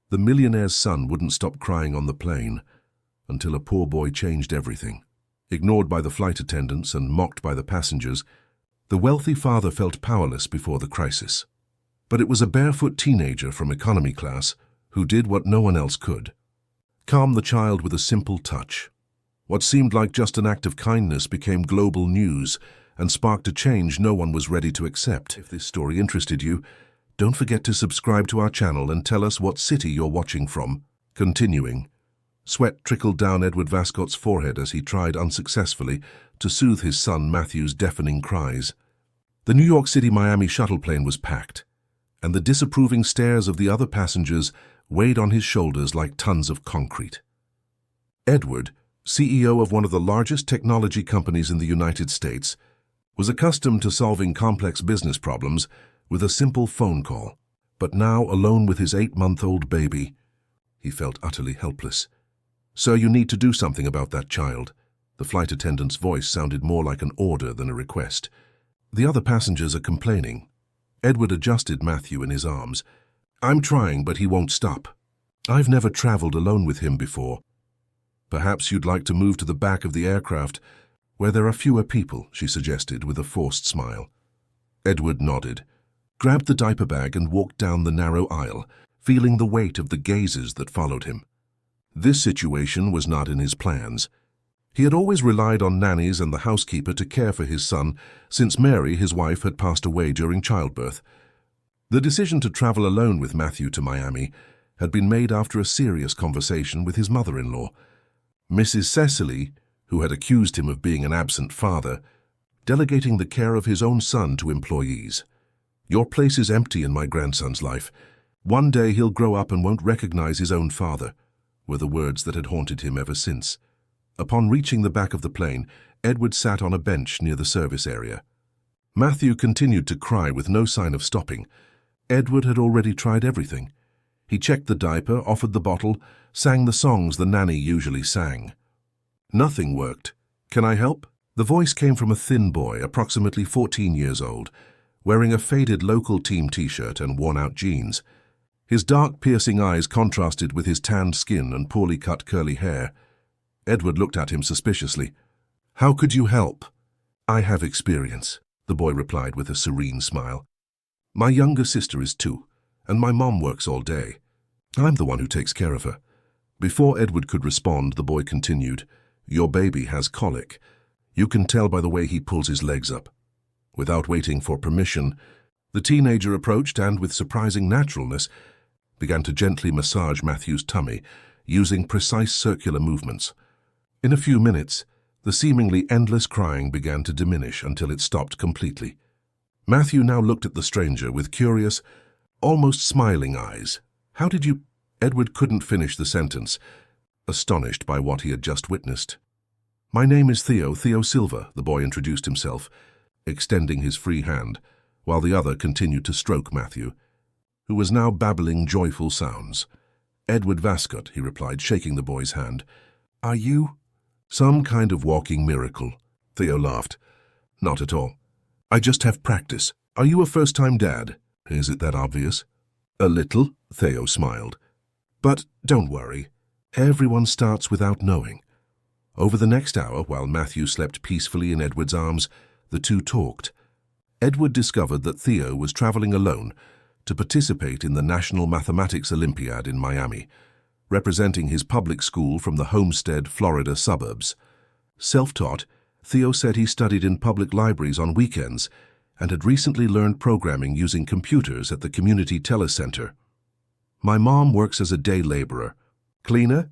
The millionaire's son wouldn't stop crying on the plane until a poor boy changed everything. Ignored by the flight attendants and mocked by the passengers, the wealthy father felt powerless before the crisis. But it was a barefoot teenager from economy class who did what no one else could. Calm the child with a simple touch. What seemed like just an act of kindness became global news and sparked a change no one was ready to accept. If this story interested you, don't forget to subscribe to our channel and tell us what city you're watching from. Continuing. Sweat trickled down Edward Vascott's forehead as he tried unsuccessfully to soothe his son Matthew's deafening cries. The New York City-Miami shuttle plane was packed, and the disapproving stares of the other passengers weighed on his shoulders like tons of concrete. Edward, CEO of one of the largest technology companies in the United States, was accustomed to solving complex business problems with a simple phone call. But now, alone with his 8-month-old baby, he felt utterly helpless. "Sir, you need to do something about that child." The flight attendant's voice sounded more like an order than a request. "The other passengers are complaining." Edward adjusted Matthew in his arms. "I'm trying, but he won't stop. I've never traveled alone with him before." "Perhaps you'd like to move to the back of the aircraft, where there are fewer people," she suggested with a forced smile. Edward nodded, grabbed the diaper bag and walked down the narrow aisle, feeling the weight of the gazes that followed him. This situation was not in his plans. He had always relied on nannies and the housekeeper to care for his son since Mary, his wife, had passed away during childbirth. The decision to travel alone with Matthew to Miami had been made after a serious conversation with his mother-in-law. Mrs. Cecily, who had accused him of being an absent father, delegating the care of his own son to employees. "Your place is empty in my grandson's life. One day he'll grow up and won't recognize his own father," were the words that had haunted him ever since. Upon reaching the back of the plane, Edward sat on a bench near the service area. Matthew continued to cry with no sign of stopping. Edward had already tried everything. He checked the diaper, offered the bottle, sang the songs the nanny usually sang. Nothing worked. "Can I help?" The voice came from a thin boy, approximately 14 years old, wearing a faded local team t-shirt and worn-out jeans. His dark, piercing eyes contrasted with his tanned skin and poorly cut curly hair. Edward looked at him suspiciously. "How could you help?" "I have experience," the boy replied with a serene smile. "My younger sister is 2, and my mom works all day. I'm the one who takes care of her." Before Edward could respond, the boy continued, "Your baby has colic. You can tell by the way he pulls his legs up." Without waiting for permission, the teenager approached and, with surprising naturalness, began to gently massage Matthew's tummy, using precise circular movements. In a few minutes, the seemingly endless crying began to diminish until it stopped completely. Matthew now looked at the stranger with curious, almost smiling eyes. "How did you—" Edward couldn't finish the sentence, astonished by what he had just witnessed. "My name is Theo Silva," the boy introduced himself, extending his free hand, while the other continued to stroke Matthew, who was now babbling joyful sounds. "Edward Vascott," he replied, shaking the boy's hand. "Are you—" "Some kind of walking miracle," Theo laughed. "Not at all. I just have practice. Are you a first-time dad? Is it that obvious?" "A little," Theo smiled. "But don't worry. Everyone starts without knowing." Over the next hour, while Matthew slept peacefully in Edward's arms, the two talked. Edward discovered that Theo was traveling alone to participate in the National Mathematics Olympiad in Miami, representing his public school from the Homestead, Florida suburbs. Self-taught, Theo said he studied in public libraries on weekends and had recently learned programming using computers at the community telecenter. "My mom works as a day laborer, cleaner,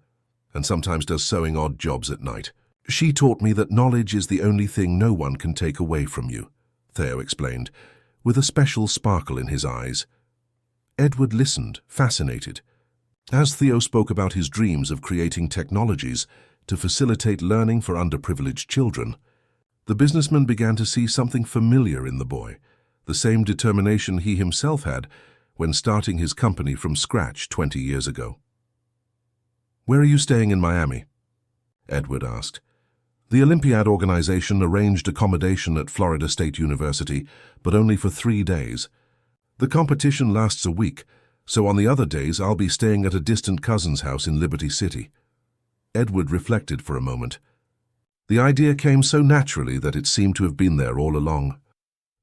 and sometimes does sewing odd jobs at night. She taught me that knowledge is the only thing no one can take away from you," Theo explained, with a special sparkle in his eyes. Edward listened, fascinated. As Theo spoke about his dreams of creating technologies to facilitate learning for underprivileged children, the businessman began to see something familiar in the boy, the same determination he himself had when starting his company from scratch 20 years ago. "Where are you staying in Miami?" Edward asked. The Olympiad organization arranged accommodation at Florida State University, but only for 3 days. The competition lasts a week, So on the other days, I'll be staying at a distant cousin's house in Liberty City. Edward reflected for a moment. The idea came so naturally that it seemed to have been there all along.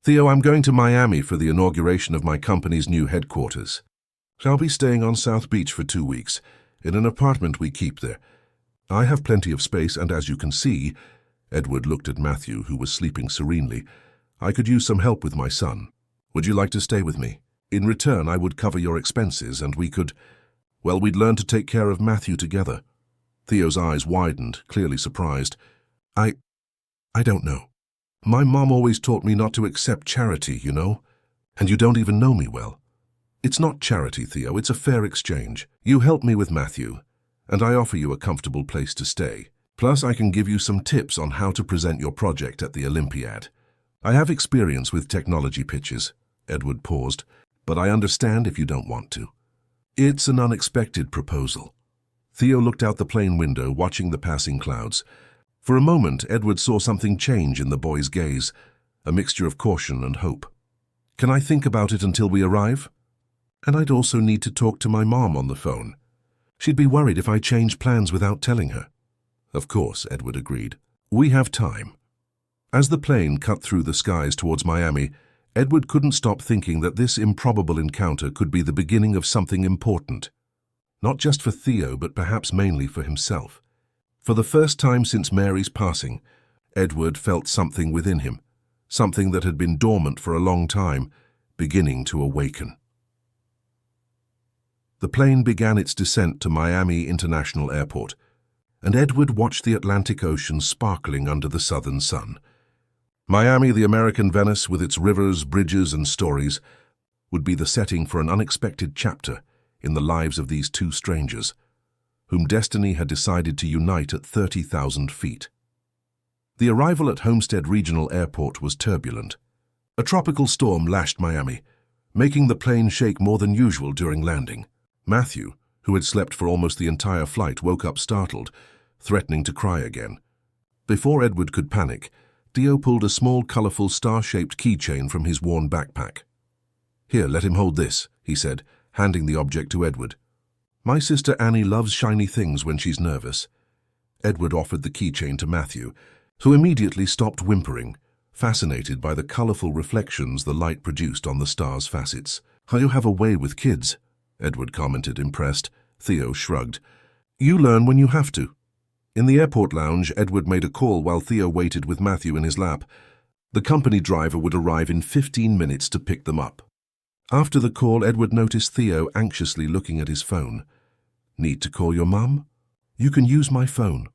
Theo, I'm going to Miami for the inauguration of my company's new headquarters. I'll be staying on South Beach for 2 weeks, in an apartment we keep there. I have plenty of space, and as you can see, Edward looked at Matthew, who was sleeping serenely, I could use some help with my son. Would you like to stay with me? In return, I would cover your expenses, and we'd learn to take care of Matthew together. Theo's eyes widened, clearly surprised. I don't know. My mom always taught me not to accept charity, you know, and you don't even know me well. It's not charity, Theo, it's a fair exchange. You help me with Matthew, and I offer you a comfortable place to stay. Plus, I can give you some tips on how to present your project at the Olympiad. I have experience with technology pitches. Edward paused, but I understand if you don't want to. It's an unexpected proposal. Theo looked out the plane window, watching the passing clouds. For a moment, Edward saw something change in the boy's gaze, a mixture of caution and hope. Can I think about it until we arrive? And I'd also need to talk to my mom on the phone. She'd be worried if I changed plans without telling her. Of course, Edward agreed. We have time. As the plane cut through the skies towards Miami, Edward couldn't stop thinking that this improbable encounter could be the beginning of something important. Not just for Theo, but perhaps mainly for himself. For the first time since Mary's passing, Edward felt something within him, something that had been dormant for a long time, beginning to awaken. The plane began its descent to Miami International Airport, and Edward watched the Atlantic Ocean sparkling under the southern sun. Miami, the American Venice, with its rivers, bridges, and stories, would be the setting for an unexpected chapter in the lives of these two strangers, whom destiny had decided to unite at 30,000 feet. The arrival at Homestead Regional Airport was turbulent. A tropical storm lashed Miami, making the plane shake more than usual during landing. Matthew, who had slept for almost the entire flight, woke up startled, threatening to cry again. Before Edward could panic, Theo pulled a small, colorful, star-shaped keychain from his worn backpack. Here, let him hold this, he said, handing the object to Edward. My sister Annie loves shiny things when she's nervous. Edward offered the keychain to Matthew, who immediately stopped whimpering, fascinated by the colorful reflections the light produced on the star's facets. How you have a way with kids, Edward commented, impressed. Theo shrugged. You learn when you have to. In the airport lounge, Edward made a call while Theo waited with Matthew in his lap. The company driver would arrive in 15 minutes to pick them up. After the call, Edward noticed Theo anxiously looking at his phone. Need to call your mum? You can use my phone.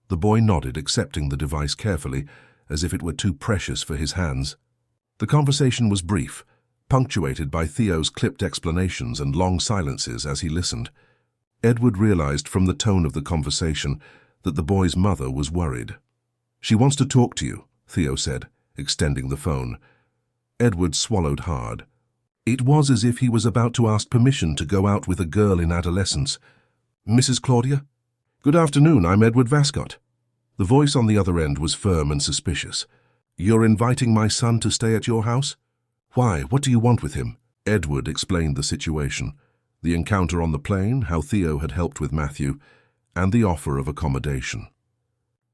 The boy nodded, accepting the device carefully, as if it were too precious for his hands. The conversation was brief, punctuated by Theo's clipped explanations and long silences as he listened. Edward realized from the tone of the conversation that the boy's mother was worried. She wants to talk to you, Theo said, extending the phone. Edward swallowed hard. It was as if he was about to ask permission to go out with a girl in adolescence. Mrs. Claudia? Good afternoon, I'm Edward Vascott. The voice on the other end was firm and suspicious. You're inviting my son to stay at your house? Why, what do you want with him? Edward explained the situation. The encounter on the plane, how Theo had helped with Matthew, and the offer of accommodation.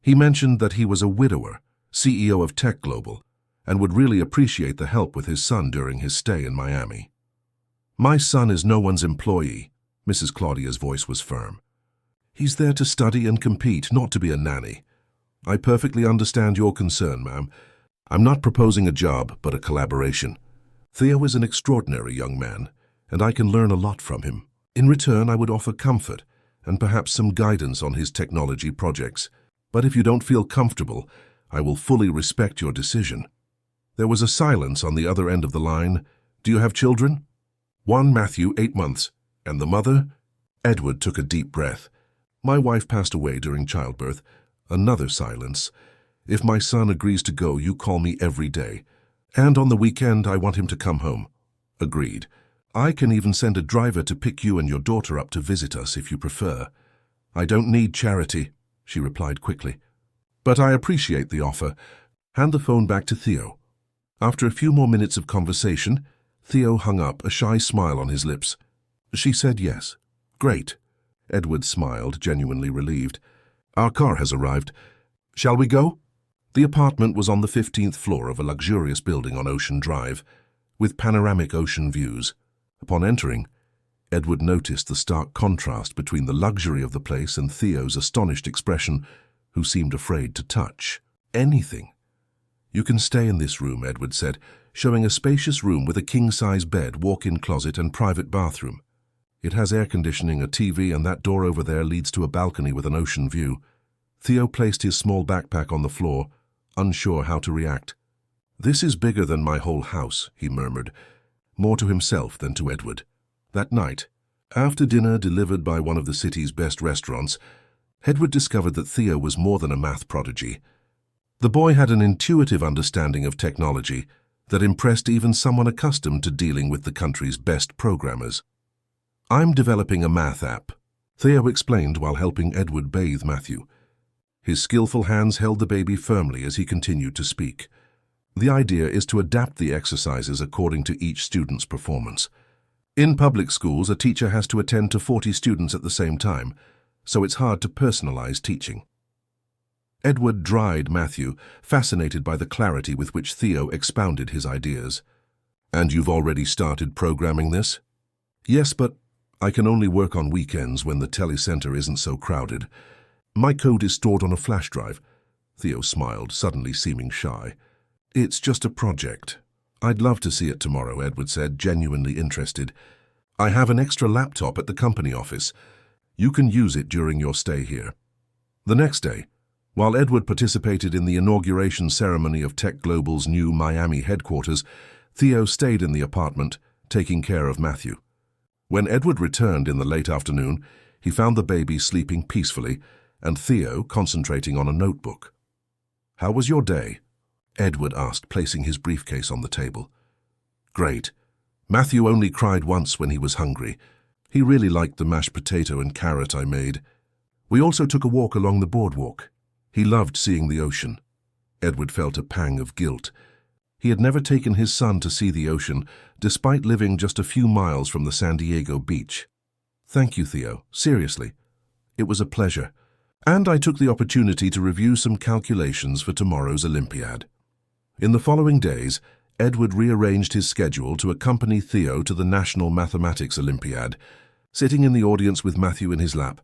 He mentioned that he was a widower, CEO of Tech Global, and would really appreciate the help with his son during his stay in Miami. My son is no one's employee, Mrs. Claudia's voice was firm. He's there to study and compete, not to be a nanny. I perfectly understand your concern, ma'am. I'm not proposing a job, but a collaboration. Theo is an extraordinary young man, and I can learn a lot from him. In return, I would offer comfort and perhaps some guidance on his technology projects. But if you don't feel comfortable, I will fully respect your decision. There was a silence on the other end of the line. Do you have children? One, Matthew, 8 months. And the mother? Edward took a deep breath. My wife passed away during childbirth. Another silence. If my son agrees to go, you call me every day. And on the weekend, I want him to come home. Agreed. I can even send a driver to pick you and your daughter up to visit us if you prefer. I don't need charity, she replied quickly. But I appreciate the offer. Hand the phone back to Theo. After a few more minutes of conversation, Theo hung up, a shy smile on his lips. She said yes. Great. Edward smiled, genuinely relieved. Our car has arrived. Shall we go? The apartment was on the 15th floor of a luxurious building on Ocean Drive, with panoramic ocean views. Upon entering, Edward noticed the stark contrast between the luxury of the place and Theo's astonished expression, who seemed afraid to touch anything. You can stay in this room, Edward said, showing a spacious room with a king-size bed, walk-in closet and private bathroom. It has air conditioning, a TV, and that door over there leads to a balcony with an ocean view. Theo placed his small backpack on the floor, unsure how to react. This is bigger than my whole house, he murmured, more to himself than to Edward. That night, after dinner delivered by one of the city's best restaurants, Edward discovered that Theo was more than a math prodigy. The boy had an intuitive understanding of technology that impressed even someone accustomed to dealing with the country's best programmers. I'm developing a math app, Theo explained while helping Edward bathe Matthew. His skillful hands held the baby firmly as he continued to speak. The idea is to adapt the exercises according to each student's performance. In public schools, a teacher has to attend to 40 students at the same time, so it's hard to personalize teaching. Edward dried Matthew, fascinated by the clarity with which Theo expounded his ideas. And you've already started programming this? Yes, but I can only work on weekends when the telecenter isn't so crowded. My code is stored on a flash drive. Theo smiled, suddenly seeming shy. It's just a project. I'd love to see it tomorrow, Edward said, genuinely interested. I have an extra laptop at the company office. You can use it during your stay here. The next day, while Edward participated in the inauguration ceremony of Tech Global's new Miami headquarters, Theo stayed in the apartment, taking care of Matthew. When Edward returned in the late afternoon, he found the baby sleeping peacefully and Theo concentrating on a notebook. How was your day? Edward asked, placing his briefcase on the table. Great. Matthew only cried once when he was hungry. He really liked the mashed potato and carrot I made. We also took a walk along the boardwalk. He loved seeing the ocean. Edward felt a pang of guilt. He had never taken his son to see the ocean, despite living just a few miles from the San Diego beach. Thank you, Theo. Seriously. It was a pleasure. And I took the opportunity to review some calculations for tomorrow's Olympiad. In the following days, Edward rearranged his schedule to accompany Theo to the National Mathematics Olympiad. Sitting in the audience with Matthew in his lap,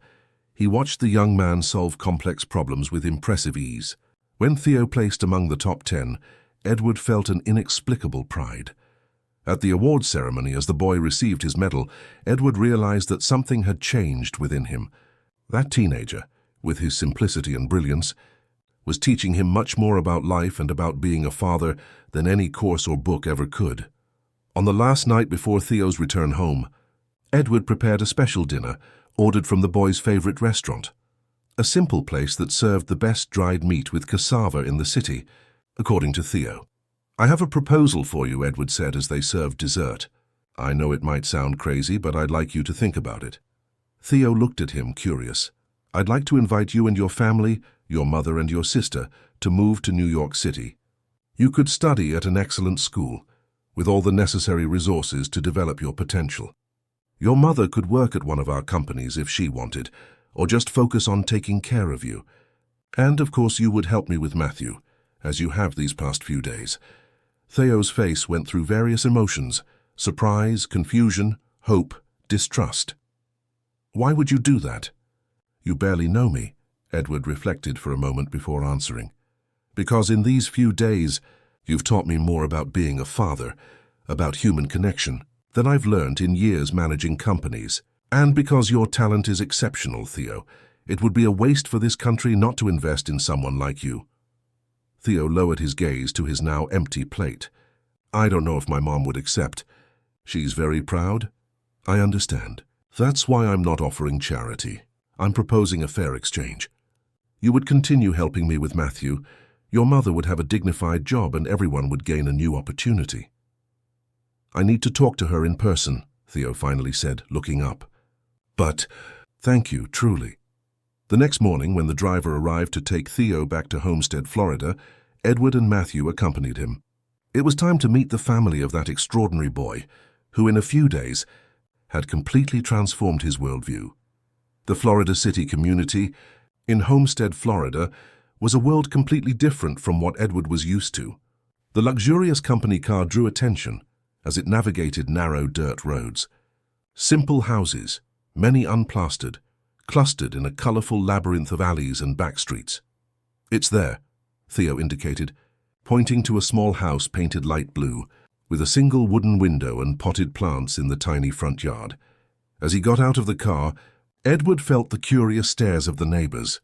he watched the young man solve complex problems with impressive ease. When Theo placed among the top 10, Edward felt an inexplicable pride. At the awards ceremony, as the boy received his medal, Edward realized that something had changed within him. That teenager, with his simplicity and brilliance, was teaching him much more about life and about being a father than any course or book ever could. On the last night before Theo's return home, Edward prepared a special dinner ordered from the boy's favorite restaurant, a simple place that served the best dried meat with cassava in the city, according to Theo. I have a proposal for you, Edward said as they served dessert. I know it might sound crazy, but I'd like you to think about it. Theo looked at him, curious. I'd like to invite you and your family, your mother and your sister, to move to New York City. You could study at an excellent school, with all the necessary resources to develop your potential. Your mother could work at one of our companies if she wanted, or just focus on taking care of you. And, of course, you would help me with Matthew, as you have these past few days. Theo's face went through various emotions: surprise, confusion, hope, distrust. Why would you do that? You barely know me, Edward reflected for a moment before answering. Because in these few days, you've taught me more about being a father, about human connection, than I've learned in years managing companies. And because your talent is exceptional, Theo, it would be a waste for this country not to invest in someone like you. Theo lowered his gaze to his now empty plate. I don't know if my mom would accept. She's very proud. I understand. That's why I'm not offering charity. I'm proposing a fair exchange. You would continue helping me with Matthew. Your mother would have a dignified job and everyone would gain a new opportunity. I need to talk to her in person, Theo finally said, looking up. But, thank you, truly. The next morning, when the driver arrived to take Theo back to Homestead, Florida, Edward and Matthew accompanied him. It was time to meet the family of that extraordinary boy, who in a few days had completely transformed his worldview. The Florida City community in Homestead, Florida, was a world completely different from what Edward was used to. The luxurious company car drew attention as it navigated narrow dirt roads. Simple houses, many unplastered, clustered in a colorful labyrinth of alleys and back streets. "It's there," Theo indicated, pointing to a small house painted light blue, with a single wooden window and potted plants in the tiny front yard. As he got out of the car, Edward felt the curious stares of the neighbors.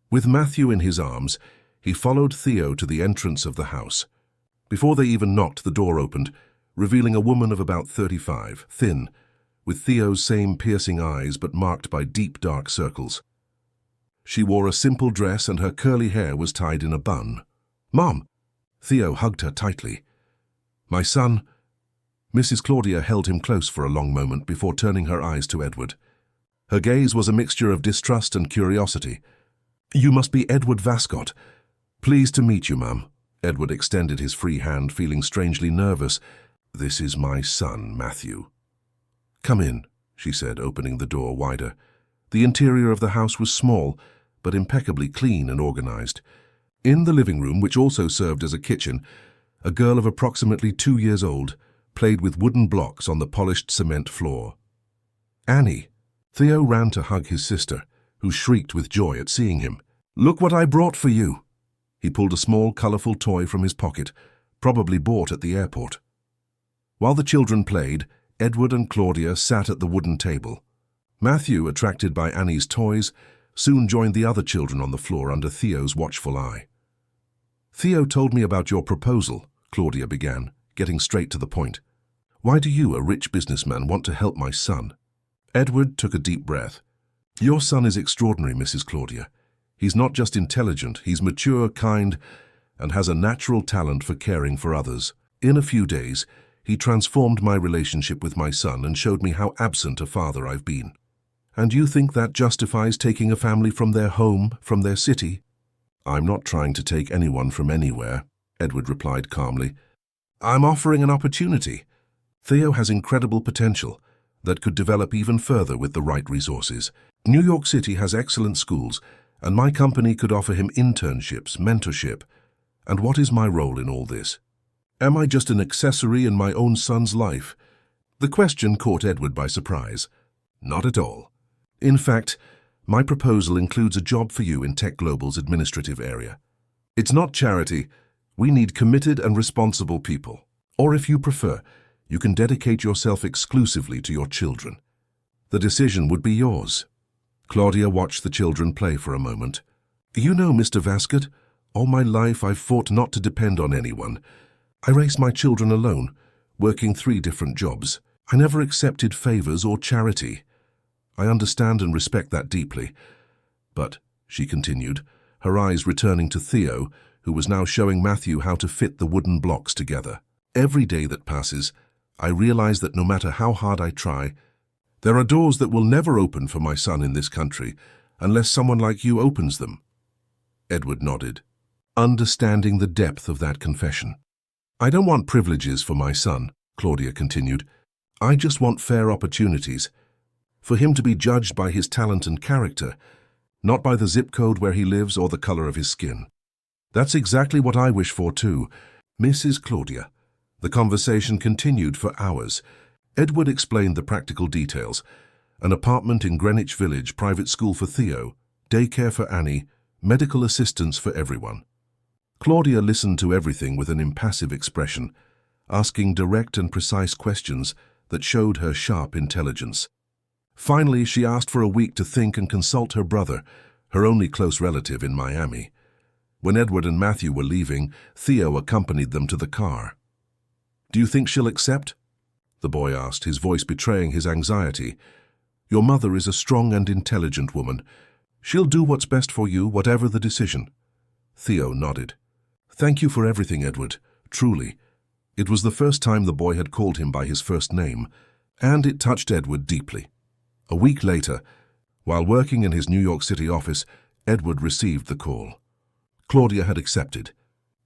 With Matthew in his arms, he followed Theo to the entrance of the house. Before they even knocked, the door opened, revealing a woman of about 35, thin, with Theo's same piercing eyes but marked by deep dark circles. She wore a simple dress and her curly hair was tied in a bun. "Mom!" Theo hugged her tightly. "My son." Mrs. Claudia held him close for a long moment before turning her eyes to Edward. Her gaze was a mixture of distrust and curiosity. "You must be Edward Vascott. Pleased to meet you, Mum." Edward extended his free hand, feeling strangely nervous. "This is my son, Matthew." "Come in," she said, opening the door wider. The interior of the house was small, but impeccably clean and organized. In the living room, which also served as a kitchen, a girl of approximately 2 years old played with wooden blocks on the polished cement floor. "Annie!" Theo ran to hug his sister, who shrieked with joy at seeing him. "Look what I brought for you!" He pulled a small, colorful toy from his pocket, probably bought at the airport. While the children played, Edward and Claudia sat at the wooden table. Matthew, attracted by Annie's toys, soon joined the other children on the floor under Theo's watchful eye. "Theo told me about your proposal," Claudia began, getting straight to the point. "Why do you, a rich businessman, want to help my son?" Edward took a deep breath. "Your son is extraordinary, Mrs. Claudia. He's not just intelligent, he's mature, kind, and has a natural talent for caring for others. In a few days, he transformed my relationship with my son and showed me how absent a father I've been. And you think that justifies taking a family from their home, from their city?" "I'm not trying to take anyone from anywhere," Edward replied calmly. "I'm offering an opportunity. Theo has incredible potential that could develop even further with the right resources. New York City has excellent schools, and my company could offer him internships, mentorship. And what is my role in all this? Am I just an accessory in my own son's life?" The question caught Edward by surprise. "Not at all. In fact, my proposal includes a job for you in Tech Global's administrative area. It's not charity. We need committed and responsible people. Or if you prefer, you can dedicate yourself exclusively to your children. The decision would be yours." Claudia watched the children play for a moment. "You know, Mr. Vascott, all my life I've fought not to depend on anyone. I raised my children alone, working 3 different jobs. I never accepted favors or charity. I understand and respect that deeply. But," she continued, her eyes returning to Theo, who was now showing Matthew how to fit the wooden blocks together, "every day that passes, I realize that no matter how hard I try, there are doors that will never open for my son in this country unless someone like you opens them." Edward nodded, understanding the depth of that confession. "I don't want privileges for my son," Claudia continued. "I just want fair opportunities. For him to be judged by his talent and character, not by the zip code where he lives or the color of his skin. That's exactly what I wish for too, Mrs. Claudia." The conversation continued for hours. Edward explained the practical details: an apartment in Greenwich Village, private school for Theo, daycare for Annie, medical assistance for everyone. Claudia listened to everything with an impassive expression, asking direct and precise questions that showed her sharp intelligence. Finally, she asked for a week to think and consult her brother, her only close relative in Miami. When Edward and Matthew were leaving, Theo accompanied them to the car. "Do you think she'll accept?" the boy asked, his voice betraying his anxiety. "Your mother is a strong and intelligent woman. She'll do what's best for you, whatever the decision." Theo nodded. "Thank you for everything, Edward, truly." It was the first time the boy had called him by his first name, and it touched Edward deeply. A week later, while working in his New York City office, Edward received the call. Claudia had accepted.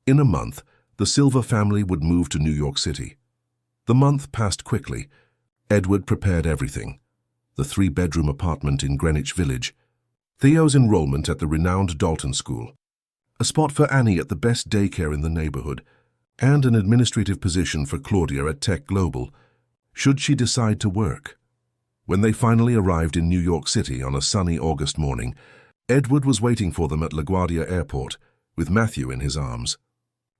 In a month, the Silver family would move to New York City. The month passed quickly. Edward prepared everything: the 3-bedroom apartment in Greenwich Village, Theo's enrollment at the renowned Dalton School, a spot for Annie at the best daycare in the neighborhood, and an administrative position for Claudia at Tech Global, should she decide to work. When they finally arrived in New York City on a sunny August morning, Edward was waiting for them at LaGuardia Airport, with Matthew in his arms.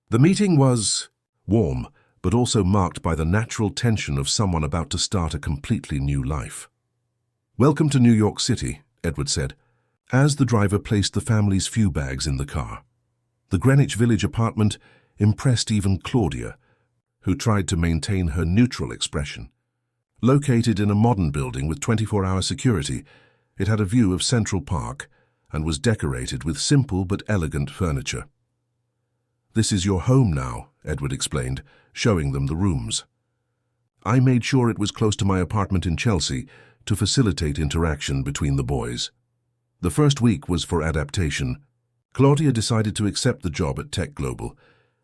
The meeting was warm, but also marked by the natural tension of someone about to start a completely new life. "Welcome to New York City," Edward said, as the driver placed the family's few bags in the car. The Greenwich Village apartment impressed even Claudia, who tried to maintain her neutral expression. Located in a modern building with 24-hour security, it had a view of Central Park and was decorated with simple but elegant furniture. "This is your home now," Edward explained, showing them the rooms. "I made sure it was close to my apartment in Chelsea to facilitate interaction between the boys." The first week was for adaptation. Claudia decided to accept the job at Tech Global,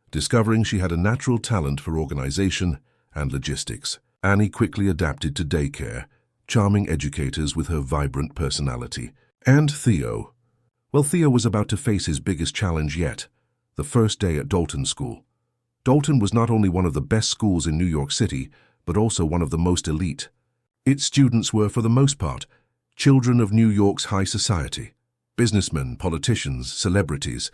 discovering she had a natural talent for organization and logistics. Annie quickly adapted to daycare, charming educators with her vibrant personality. And Theo. Well, Theo was about to face his biggest challenge yet, the first day at Dalton School. Dalton was not only one of the best schools in New York City, but also one of the most elite. Its students were, for the most part, children of New York's high society, businessmen, politicians, celebrities.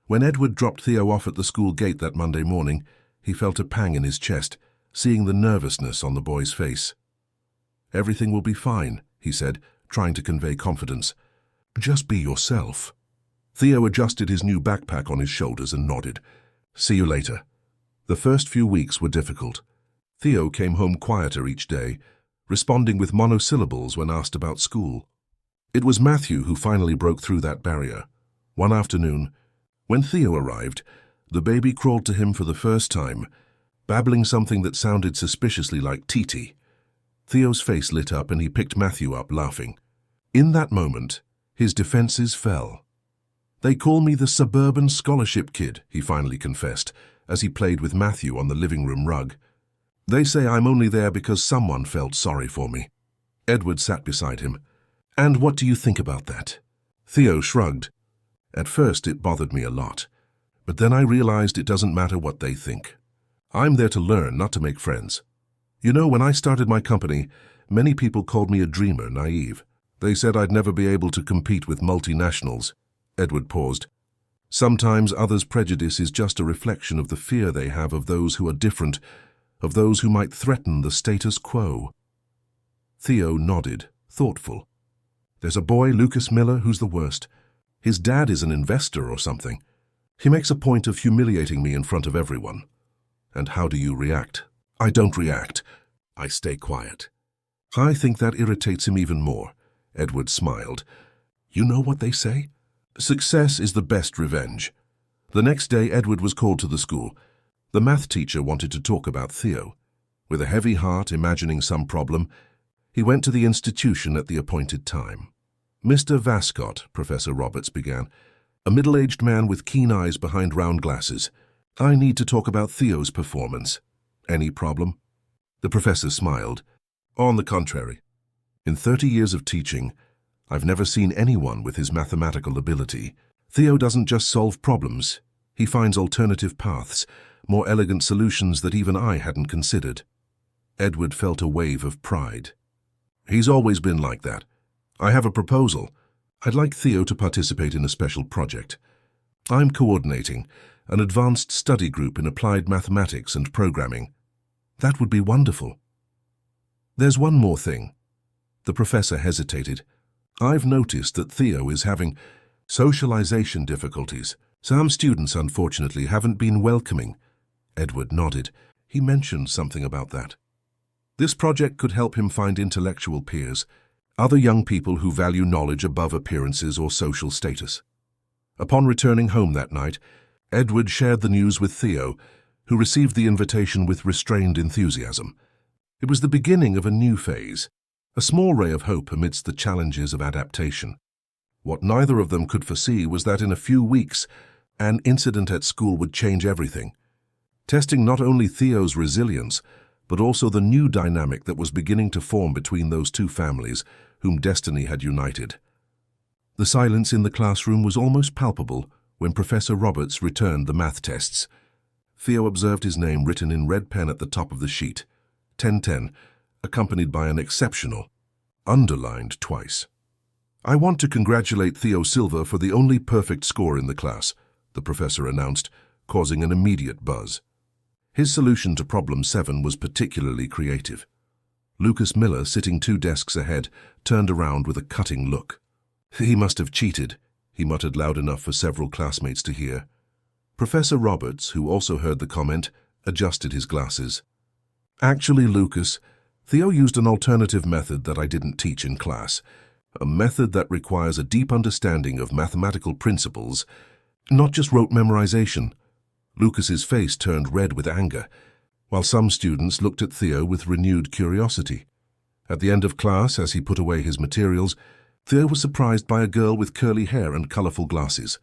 When Edward dropped Theo off at the school gate that Monday morning, he felt a pang in his chest, seeing the nervousness on the boy's face. "Everything will be fine," he said, trying to convey confidence. "Just be yourself." Theo adjusted his new backpack on his shoulders and nodded. "See you later." The first few weeks were difficult. Theo came home quieter each day, responding with monosyllables when asked about school. It was Matthew who finally broke through that barrier. One afternoon, when Theo arrived, the baby crawled to him for the first time, babbling something that sounded suspiciously like Titi. Theo's face lit up and he picked Matthew up, laughing. In that moment, his defenses fell. "They call me the suburban scholarship kid," he finally confessed, as he played with Matthew on the living room rug. "They say I'm only there because someone felt sorry for me." Edward sat beside him. "And what do you think about that?" Theo shrugged. "At first it bothered me a lot, but then I realized it doesn't matter what they think. I'm there to learn, not to make friends. You know, when I started my company, many people called me a dreamer, naive. They said I'd never be able to compete with multinationals." Edward paused. "Sometimes others' prejudice is just a reflection of the fear they have of those who are different, of those who might threaten the status quo." Theo nodded, thoughtful. "There's a boy, Lucas Miller, who's the worst. His dad is an investor or something. He makes a point of humiliating me in front of everyone." "And how do you react?" "I don't react. I stay quiet." "I think that irritates him even more." Edward smiled. "You know what they say? Success is the best revenge." The next day, Edward was called to the school. The math teacher wanted to talk about Theo. With a heavy heart, imagining some problem, he went to the institution at the appointed time. "Mr. Vascott," Professor Roberts began, a middle-aged man with keen eyes behind round glasses, "I need to talk about Theo's performance." "Any problem?" The professor smiled. "On the contrary. In 30 years of teaching, I've never seen anyone with his mathematical ability. Theo doesn't just solve problems. He finds alternative paths, more elegant solutions that even I hadn't considered." Edward felt a wave of pride. "He's always been like that. I have a proposal. I'd like Theo to participate in a special project. I'm coordinating an advanced study group in applied mathematics and programming." "That would be wonderful." "There's one more thing." The professor hesitated. "I've noticed that Theo is having socialization difficulties. Some students, unfortunately, haven't been welcoming." Edward nodded. He mentioned something about that. "This project could help him find intellectual peers, other young people who value knowledge above appearances or social status." Upon returning home that night, Edward shared the news with Theo, who received the invitation with restrained enthusiasm. It was the beginning of a new phase, a small ray of hope amidst the challenges of adaptation. What neither of them could foresee was that in a few weeks, an incident at school would change everything, testing not only Theo's resilience, but also the new dynamic that was beginning to form between those two families whom destiny had united. The silence in the classroom was almost palpable when Professor Roberts returned the math tests. Theo observed his name written in red pen at the top of the sheet, 1010, accompanied by an exceptional, underlined twice. "I want to congratulate Theo Silva for the only perfect score in the class," the professor announced, causing an immediate buzz. His solution to problem 7 was particularly creative. Lucas Miller, sitting 2 desks ahead, turned around with a cutting look. "He must have cheated," he muttered loud enough for several classmates to hear. Professor Roberts, who also heard the comment, adjusted his glasses. "Actually, Lucas, Theo used an alternative method that I didn't teach in class, a method that requires a deep understanding of mathematical principles, not just rote memorization." Lucas's face turned red with anger, while some students looked at Theo with renewed curiosity. At the end of class, as he put away his materials, Theo was surprised by a girl with curly hair and colorful glasses.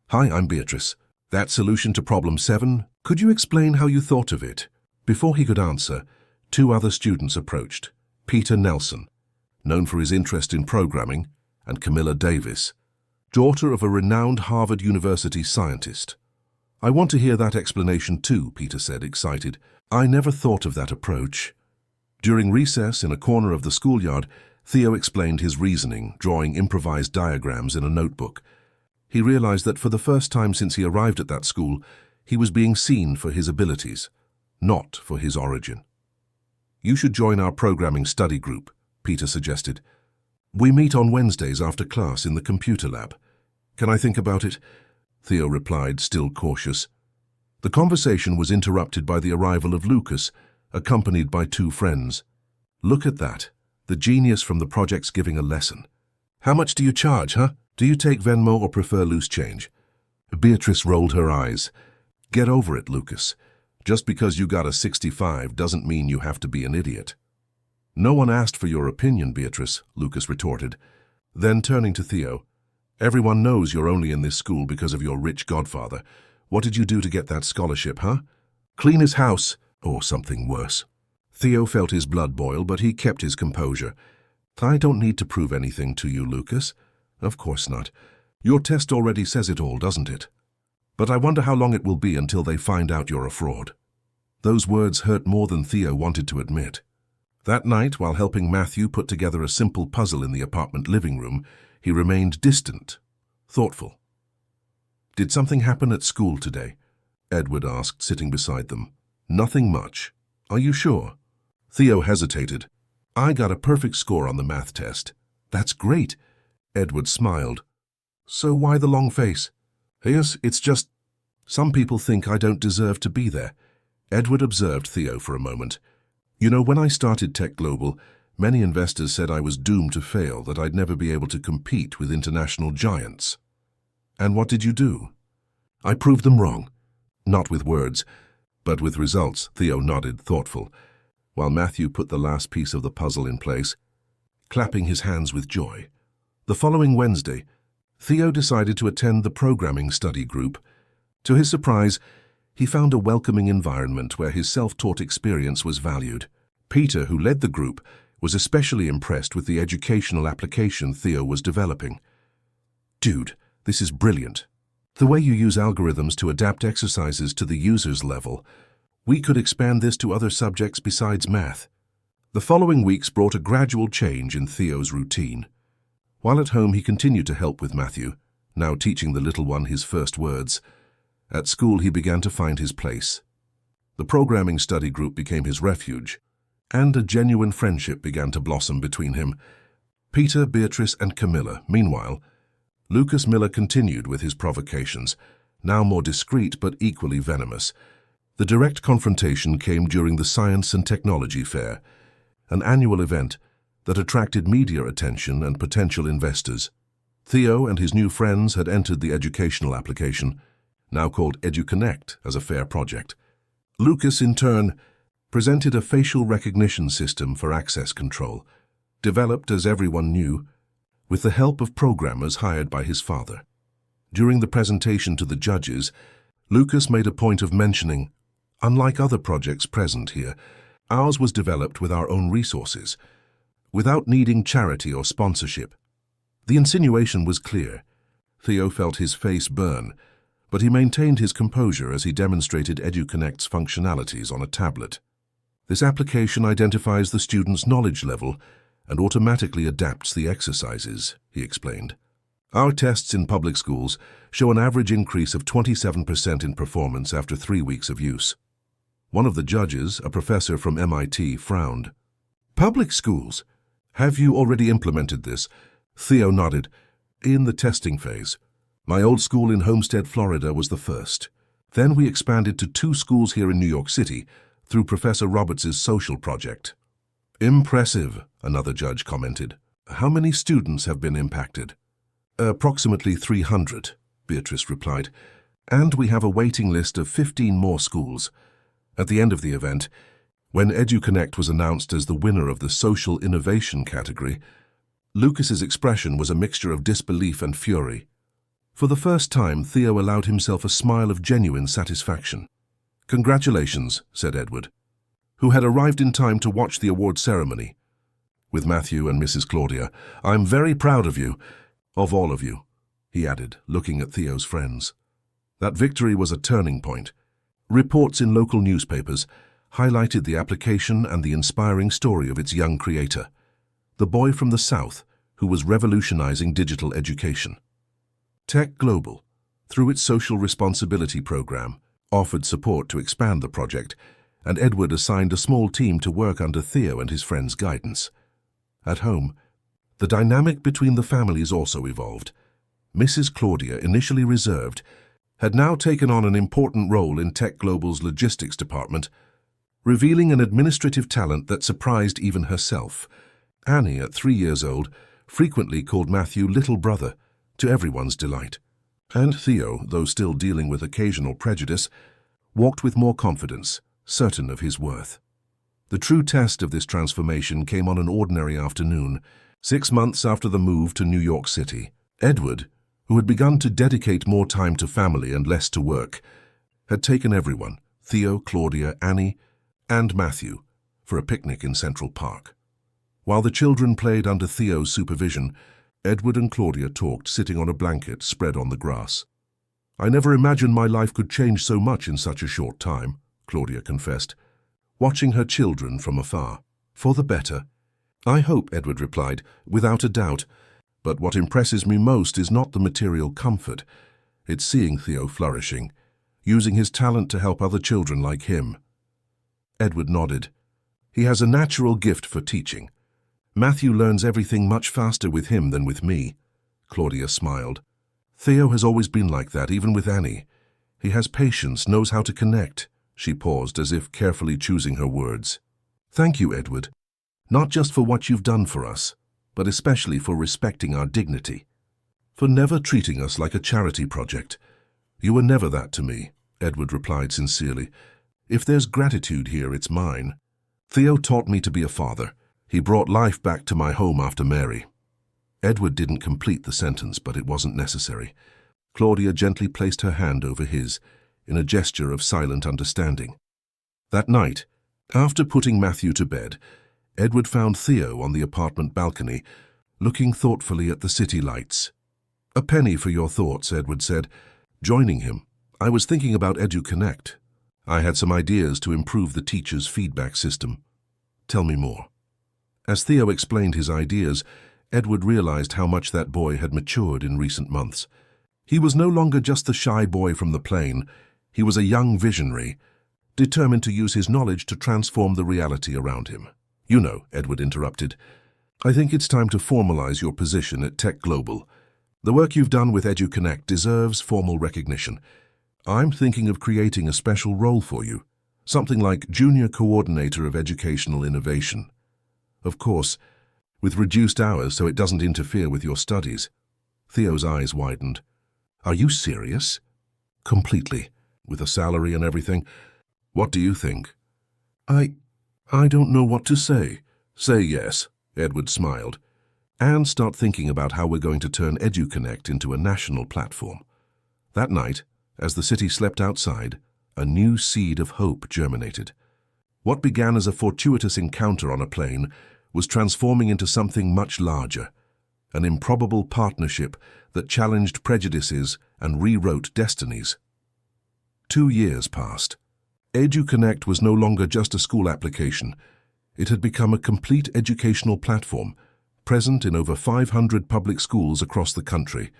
"Hi, I'm Beatrice. That solution to problem 7, could you explain how you thought of it?" Before he could answer, 2 other students approached. Peter Nelson, known for his interest in programming, and Camilla Davis, daughter of a renowned Harvard University scientist. "I want to hear that explanation too," Peter said, excited. "I never thought of that approach." During recess, in a corner of the schoolyard, Theo explained his reasoning, drawing improvised diagrams in a notebook. He realized that for the first time since he arrived at that school, he was being seen for his abilities, not for his origin. "You should join our programming study group," Peter suggested. "We meet on Wednesdays after class in the computer lab." "Can I think about it?" Theo replied, still cautious. The conversation was interrupted by the arrival of Lucas, accompanied by 2 friends. "Look at that. The genius from the project's giving a lesson." "How much do you charge, huh? Do you take Venmo or prefer loose change?" Beatrice rolled her eyes. "Get over it, Lucas. Just because you got a 65 doesn't mean you have to be an idiot." "No one asked for your opinion, Beatrice," Lucas retorted. Then, turning to Theo, "Everyone knows you're only in this school because of your rich godfather. What did you do to get that scholarship, huh? Clean his house, or something worse." Theo felt his blood boil, but he kept his composure. "I don't need to prove anything to you, Lucas." "Of course not. Your test already says it all, doesn't it? But I wonder how long it will be until they find out you're a fraud." Those words hurt more than Theo wanted to admit. That night, while helping Matthew put together a simple puzzle in the apartment living room, he remained distant, thoughtful. "Did something happen at school today?" Edward asked, sitting beside them. "Nothing much. Are you sure?" Theo hesitated. "I got a perfect score on the math test." "That's great." Edward smiled. "So why the long face?" "Yes, it's just, some people think I don't deserve to be there." Edward observed Theo for a moment. "You know, when I started Tech Global, many investors said I was doomed to fail, that I'd never be able to compete with international giants." "And what did you do?" "I proved them wrong. Not with words, but with results." Theo nodded, thoughtful, while Matthew put the last piece of the puzzle in place, clapping his hands with joy. The following Wednesday, Theo decided to attend the programming study group. To his surprise, he found a welcoming environment where his self-taught experience was valued. Peter, who led the group, was especially impressed with the educational application Theo was developing. "Dude, this is brilliant. The way you use algorithms to adapt exercises to the user's level. We could expand this to other subjects besides math." The following weeks brought a gradual change in Theo's routine. While at home, he continued to help with Matthew, now teaching the little one his first words. At school, he began to find his place. The programming study group became his refuge, and a genuine friendship began to blossom between him. Peter, Beatrice, and Camilla. Meanwhile, Lucas Miller continued with his provocations, now more discreet but equally venomous. The direct confrontation came during the Science and Technology Fair, an annual event that attracted media attention and potential investors. Theo and his new friends had entered the educational application, now called EduConnect, as a fair project. Lucas, in turn, presented a facial recognition system for access control, developed, as everyone knew, with the help of programmers hired by his father. During the presentation to the judges, Lucas made a point of mentioning, unlike other projects present here, Ours was developed with our own resources, without needing charity or sponsorship. The insinuation was clear. Theo felt his face burn, but he maintained his composure as he demonstrated EduConnect's functionalities on a tablet. This application identifies the student's knowledge level and automatically adapts the exercises, he explained. Our tests in public schools show an average increase of 27% in performance after 3 weeks of use. One of the judges, a professor from MIT, frowned. Public schools? Have you already implemented this? Theo nodded. In the testing phase. My old school in Homestead, Florida was the first. Then we expanded to 2 schools here in New York City through Professor Roberts' social project. Impressive, another judge commented. How many students have been impacted? Approximately 300, Beatrice replied. And we have a waiting list of 15 more schools. At the end of the event, when EduConnect was announced as the winner of the Social Innovation category, Lucas's expression was a mixture of disbelief and fury. For the first time, Theo allowed himself a smile of genuine satisfaction. Congratulations, said Edward, who had arrived in time to watch the award ceremony. With Matthew and Mrs. Claudia, I'm very proud of you, of all of you, he added, looking at Theo's friends. That victory was a turning point. Reports in local newspapers highlighted the application and the inspiring story of its young creator, the boy from the South who was revolutionizing digital education. Tech Global, through its social responsibility program, offered support to expand the project, and Edward assigned a small team to work under Theo and his friends' guidance. At home, the dynamic between the families also evolved. Mrs. Claudia, initially reserved, had now taken on an important role in Tech Global's logistics department, revealing an administrative talent that surprised even herself. Annie, at 3 years old, frequently called Matthew little brother, to everyone's delight. And Theo, though still dealing with occasional prejudice, walked with more confidence, certain of his worth. The true test of this transformation came on an ordinary afternoon, 6 months after the move to New York City. Edward, who had begun to dedicate more time to family and less to work, had taken everyone, Theo, Claudia, Annie, and Matthew, for a picnic in Central Park. While the children played under Theo's supervision, Edward and Claudia talked sitting on a blanket spread on the grass. I never imagined my life could change so much in such a short time, Claudia confessed, watching her children from afar. For the better. I hope, Edward replied, without a doubt. But what impresses me most is not the material comfort. It's seeing Theo flourishing, using his talent to help other children like him. Edward nodded. He has a natural gift for teaching. Matthew learns everything much faster with him than with me. Claudia smiled. Theo has always been like that, even with Annie. He has patience, knows how to connect. She paused, as if carefully choosing her words. Thank you, Edward. Not just for what you've done for us, but especially for respecting our dignity. For never treating us like a charity project. You were never that to me, Edward replied sincerely. If there's gratitude here, it's mine. Theo taught me to be a father. He brought life back to my home after Mary. Edward didn't complete the sentence, but it wasn't necessary. Claudia gently placed her hand over his, in a gesture of silent understanding. That night, after putting Matthew to bed, Edward found Theo on the apartment balcony, looking thoughtfully at the city lights. A penny for your thoughts, Edward said. Joining him, I was thinking about EduConnect. I had some ideas to improve the teacher's feedback system. Tell me more. As Theo explained his ideas, Edward realized how much that boy had matured in recent months. He was no longer just the shy boy from the plain. He was a young visionary, determined to use his knowledge to transform the reality around him. You know, Edward interrupted, I think it's time to formalize your position at Tech Global. The work you've done with EduConnect deserves formal recognition. I'm thinking of creating a special role for you, something like Junior Coordinator of Educational Innovation. Of course, with reduced hours so it doesn't interfere with your studies. Theo's eyes widened. Are you serious? Completely. With a salary and everything. What do you think? I don't know what to say. Say yes, Edward smiled. And start thinking about how we're going to turn EduConnect into a national platform. That night, as the city slept outside, a new seed of hope germinated. What began as a fortuitous encounter on a plane was transforming into something much larger, an improbable partnership that challenged prejudices and rewrote destinies. 2 years passed. EduConnect was no longer just a school application. It had become a complete educational platform, present in over 500 public schools across the country.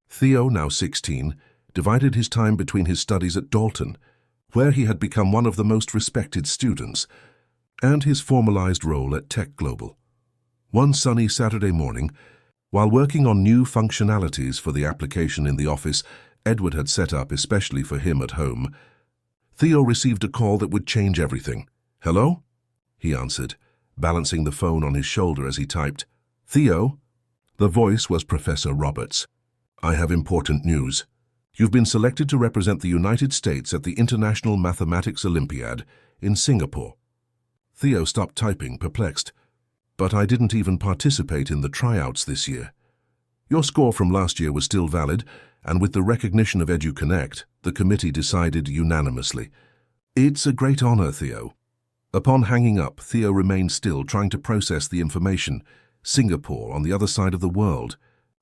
Theo, now 16, divided his time between his studies at Dalton, where he had become one of the most respected students, and his formalized role at Tech Global. One sunny Saturday morning, while working on new functionalities for the application in the office Edward had set up especially for him at home, Theo received a call that would change everything. "Hello?" he answered, balancing the phone on his shoulder as he typed. "Theo?" The voice was Professor Roberts. "I have important news. You've been selected to represent the United States at the International Mathematics Olympiad in Singapore." Theo stopped typing, perplexed. "But I didn't even participate in the tryouts this year." "Your score from last year was still valid, and with the recognition of EduConnect, the committee decided unanimously. It's a great honor, Theo." Upon hanging up, Theo remained still, trying to process the information. Singapore, on the other side of the world.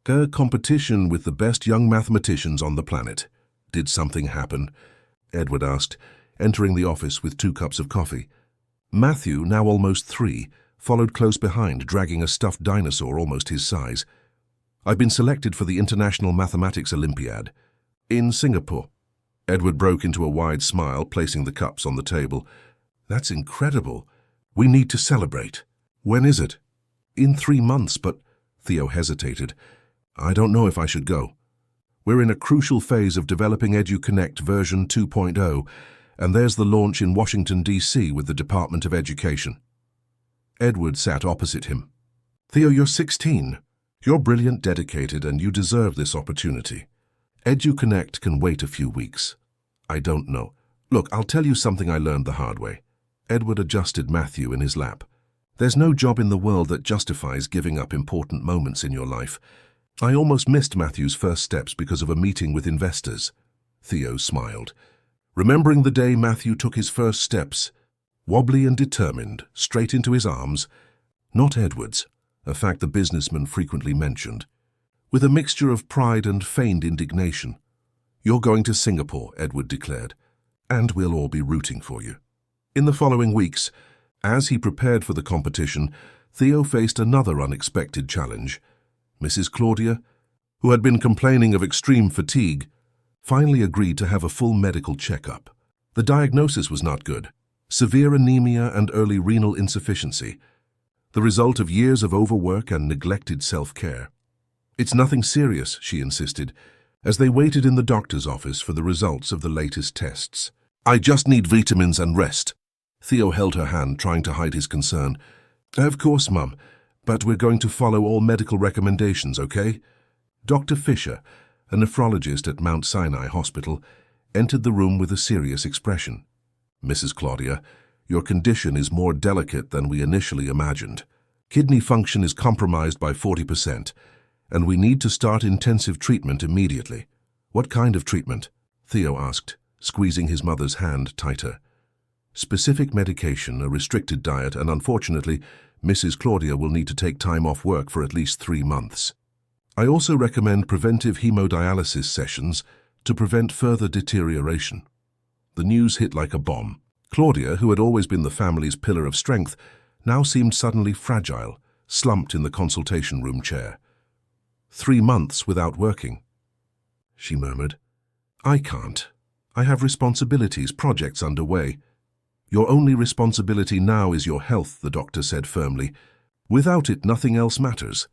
A competition with the best young mathematicians on the planet. "Did something happen?" Edward asked, entering the office with 2 cups of coffee. Matthew, now almost 3, followed close behind, dragging a stuffed dinosaur almost his size. "I've been selected for the International Mathematics Olympiad in Singapore." Edward broke into a wide smile, placing the cups on the table. "That's incredible. We need to celebrate. When is it?" "In 3 months, but—" Theo hesitated. "I don't know if I should go. We're in a crucial phase of developing EduConnect version 2.0, and there's the launch in Washington, D.C. with the Department of Education." Edward sat opposite him. "Theo, you're 16. You're brilliant, dedicated, and you deserve this opportunity. EduConnect can wait a few weeks." "I don't know. Look, I'll tell you something I learned the hard way." Edward adjusted Matthew in his lap. "There's no job in the world that justifies giving up important moments in your life. I almost missed Matthew's first steps because of a meeting with investors." Theo smiled, remembering the day Matthew took his first steps, wobbly and determined, straight into his arms, not Edward's, a fact the businessman frequently mentioned, with a mixture of pride and feigned indignation. "You're going to Singapore," Edward declared, "and we'll all be rooting for you." In the following weeks, as he prepared for the competition, Theo faced another unexpected challenge. Mrs. Claudia, who had been complaining of extreme fatigue, finally agreed to have a full medical checkup. The diagnosis was not good: severe anemia and early renal insufficiency, the result of years of overwork and neglected self-care. "It's nothing serious," she insisted, as they waited in the doctor's office for the results of the latest tests. "I just need vitamins and rest." Theo held her hand, trying to hide his concern. "Of course, Mum, but we're going to follow all medical recommendations, okay?" Dr. Fisher, a nephrologist at Mount Sinai Hospital, entered the room with a serious expression. "Mrs. Claudia, your condition is more delicate than we initially imagined. Kidney function is compromised by 40%, and we need to start intensive treatment immediately." "What kind of treatment?" Theo asked, squeezing his mother's hand tighter. "Specific medication, a restricted diet, and unfortunately, Mrs. Claudia will need to take time off work for at least 3 months. I also recommend preventive hemodialysis sessions to prevent further deterioration." The news hit like a bomb. Claudia, who had always been the family's pillar of strength, now seemed suddenly fragile, slumped in the consultation room chair. 3 months without working," she murmured. "I can't. I have responsibilities, projects underway." "Your only responsibility now is your health," the doctor said firmly. "Without it, nothing else matters."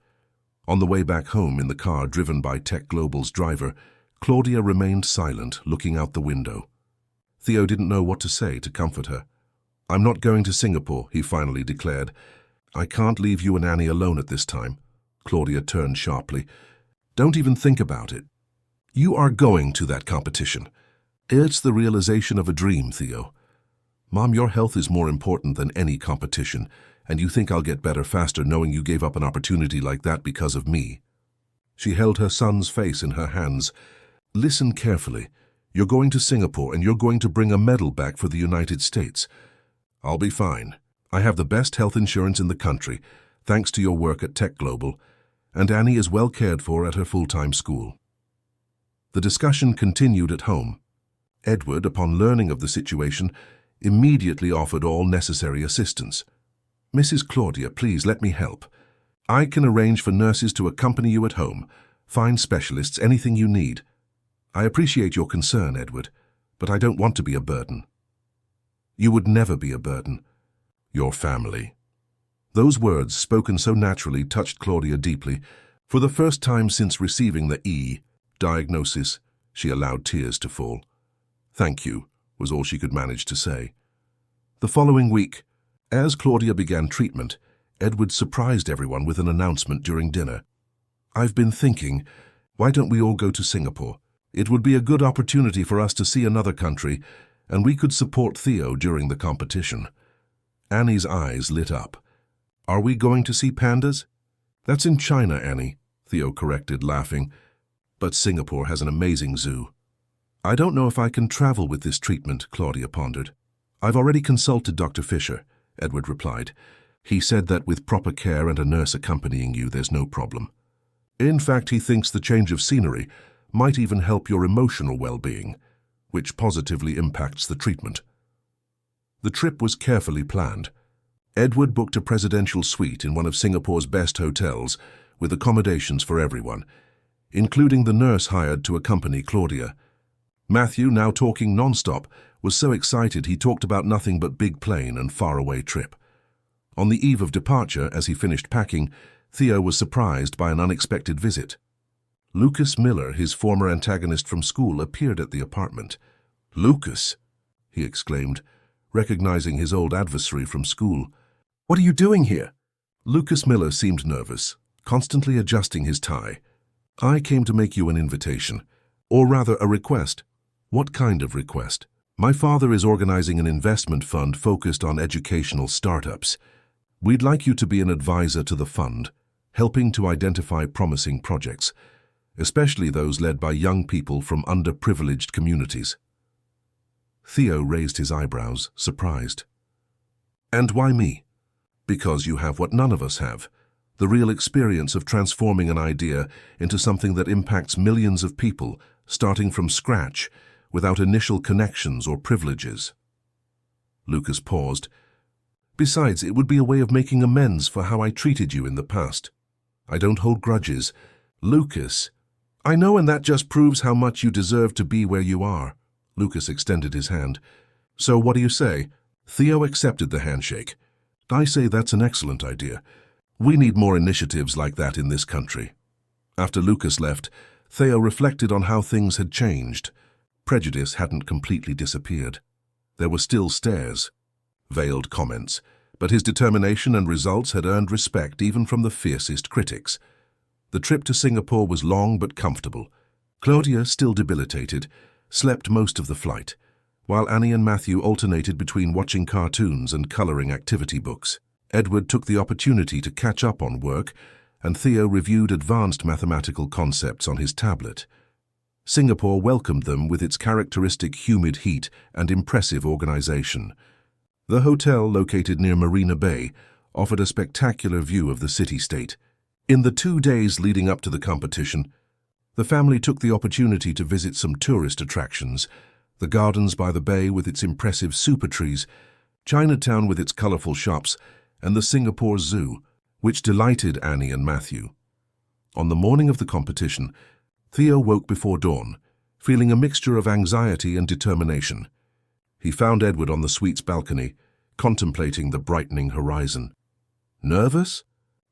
On the way back home in the car driven by Tech Global's driver, Claudia remained silent, looking out the window. Theo didn't know what to say to comfort her. "I'm not going to Singapore," he finally declared. "I can't leave you and Annie alone at this time." Claudia turned sharply. "Don't even think about it. You are going to that competition. It's the realization of a dream, Theo. Mom, your health is more important than any competition, and you think I'll get better faster knowing you gave up an opportunity like that because of me." She held her son's face in her hands. "Listen carefully. You're going to Singapore and you're going to bring a medal back for the United States. I'll be fine. I have the best health insurance in the country, thanks to your work at Tech Global, and Annie is well cared for at her full-time school. The discussion continued at home. Edward, upon learning of the situation, immediately offered all necessary assistance. "Mrs. Claudia, please let me help. I can arrange for nurses to accompany you at home, find specialists, anything you need. I appreciate your concern, Edward, but I don't want to be a burden." "You would never be a burden. Your family." Those words, spoken so naturally, touched Claudia deeply. For the first time since receiving the E diagnosis, she allowed tears to fall. "Thank you," was all she could manage to say. The following week, as Claudia began treatment, Edward surprised everyone with an announcement during dinner. "I've been thinking, why don't we all go to Singapore? It would be a good opportunity for us to see another country, and we could support Theo during the competition." Annie's eyes lit up. "Are we going to see pandas?" "That's in China, Annie," Theo corrected, laughing. "But Singapore has an amazing zoo." "I don't know if I can travel with this treatment," Claudia pondered. "I've already consulted Dr. Fisher," Edward replied. "He said that with proper care and a nurse accompanying you, there's no problem. In fact, he thinks the change of scenery might even help your emotional well-being, which positively impacts the treatment." The trip was carefully planned. Edward booked a presidential suite in one of Singapore's best hotels, with accommodations for everyone, including the nurse hired to accompany Claudia. Matthew, now talking non-stop, was so excited he talked about nothing but big plane and faraway trip. On the eve of departure, as he finished packing, Theo was surprised by an unexpected visit. Lucas Miller, his former antagonist from school, appeared at the apartment. "Lucas!" he exclaimed, recognizing his old adversary from school. "What are you doing here?" Lucas Miller seemed nervous, constantly adjusting his tie. "I came to make you an invitation, or rather a request." "What kind of request?" "My father is organizing an investment fund focused on educational startups. We'd like you to be an advisor to the fund, helping to identify promising projects, especially those led by young people from underprivileged communities." Theo raised his eyebrows, surprised. "And why me?" "Because you have what none of us have, the real experience of transforming an idea into something that impacts millions of people, starting from scratch, without initial connections or privileges." Lucas paused. "Besides, it would be a way of making amends for how I treated you in the past. I don't hold grudges." "Lucas, I know, and that just proves how much you deserve to be where you are." Lucas extended his hand. "So what do you say?" Theo accepted the handshake. "I say that's an excellent idea. We need more initiatives like that in this country." After Lucas left, Theo reflected on how things had changed. Prejudice hadn't completely disappeared. There were still stares, veiled comments, but his determination and results had earned respect even from the fiercest critics. The trip to Singapore was long but comfortable. Claudia, still debilitated, slept most of the flight, while Annie and Matthew alternated between watching cartoons and coloring activity books. Edward took the opportunity to catch up on work, and Theo reviewed advanced mathematical concepts on his tablet. Singapore welcomed them with its characteristic humid heat and impressive organization. The hotel, located near Marina Bay, offered a spectacular view of the city-state. In the 2 days leading up to the competition, the family took the opportunity to visit some tourist attractions: the gardens by the bay with its impressive super trees, Chinatown with its colorful shops, and the Singapore Zoo, which delighted Annie and Matthew. On the morning of the competition, Theo woke before dawn, feeling a mixture of anxiety and determination. He found Edward on the suite's balcony, contemplating the brightening horizon. "Nervous?"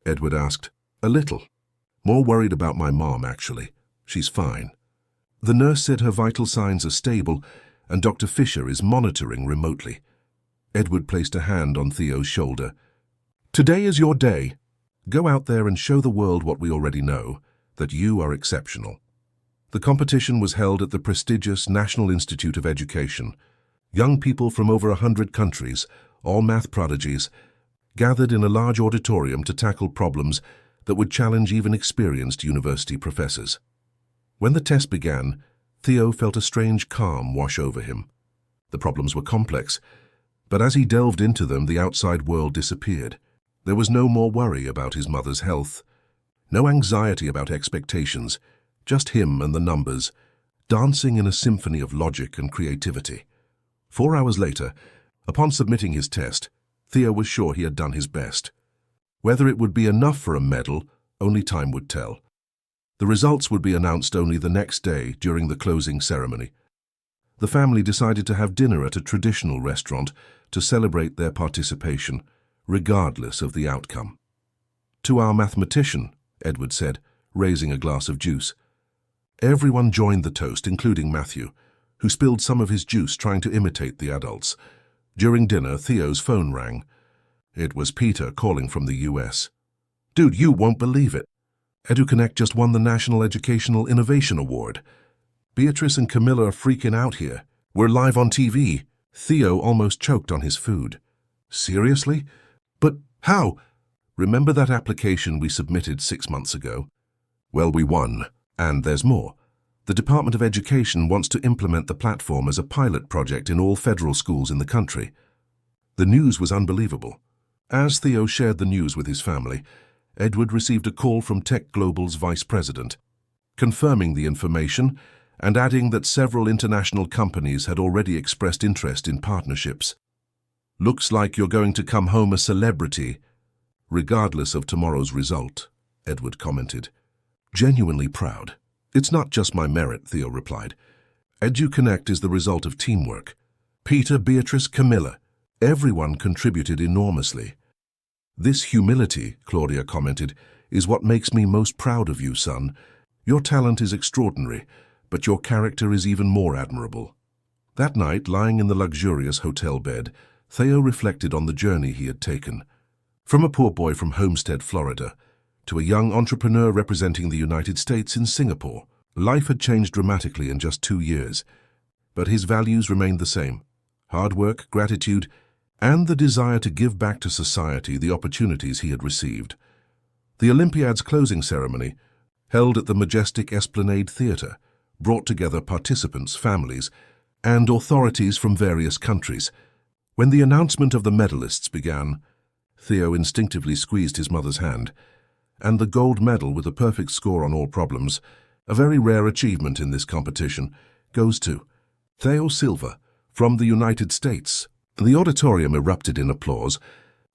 Edward asked. "A little. More worried about my mom, actually. She's fine. The nurse said her vital signs are stable, and Dr. Fisher is monitoring remotely." Edward placed a hand on Theo's shoulder. "Today is your day. Go out there and show the world what we already know, that you are exceptional." The competition was held at the prestigious National Institute of Education. Young people from over 100 countries, all math prodigies, gathered in a large auditorium to tackle problems that would challenge even experienced university professors. When the test began, Theo felt a strange calm wash over him. The problems were complex, But as he delved into them, the outside world disappeared. There was no more worry about his mother's health, no anxiety about expectations, just him and the numbers, dancing in a symphony of logic and creativity. 4 hours later, upon submitting his test, Theo was sure he had done his best. Whether it would be enough for a medal, only time would tell. The results would be announced only the next day during the closing ceremony. The family decided to have dinner at a traditional restaurant to celebrate their participation, regardless of the outcome. "To our mathematician," Edward said, raising a glass of juice. Everyone joined the toast, including Matthew, who spilled some of his juice trying to imitate the adults. During dinner, Theo's phone rang. It was Peter calling from the US. "Dude, you won't believe it. EduConnect just won the National Educational Innovation Award. Beatrice and Camilla are freaking out here. We're live on TV." Theo almost choked on his food. "Seriously? But how?" "Remember that application we submitted 6 months ago? Well, we won, and there's more. The Department of Education wants to implement the platform as a pilot project in all federal schools in the country." The news was unbelievable. As Theo shared the news with his family, Edward received a call from Tech Global's vice president, confirming the information and adding that several international companies had already expressed interest in partnerships. "Looks like you're going to come home a celebrity, regardless of tomorrow's result," Edward commented. "Genuinely proud. It's not just my merit," Theo replied. "EduConnect is the result of teamwork. Peter, Beatrice, Camilla, everyone contributed enormously." "This humility," Claudia commented, "is what makes me most proud of you, son. Your talent is extraordinary, but your character is even more admirable." That night, lying in the luxurious hotel bed, Theo reflected on the journey he had taken. From a poor boy from Homestead, Florida, to a young entrepreneur representing the United States in Singapore, life had changed dramatically in just 2 years. But his values remained the same: hard work, gratitude, and the desire to give back to society the opportunities he had received. The Olympiad's closing ceremony, held at the majestic Esplanade Theatre, brought together participants, families, and authorities from various countries. When the announcement of the medalists began, Theo instinctively squeezed his mother's hand, and the gold medal with a perfect score on all problems, a very rare achievement in this competition, goes to Theo Silva from the United States. The auditorium erupted in applause.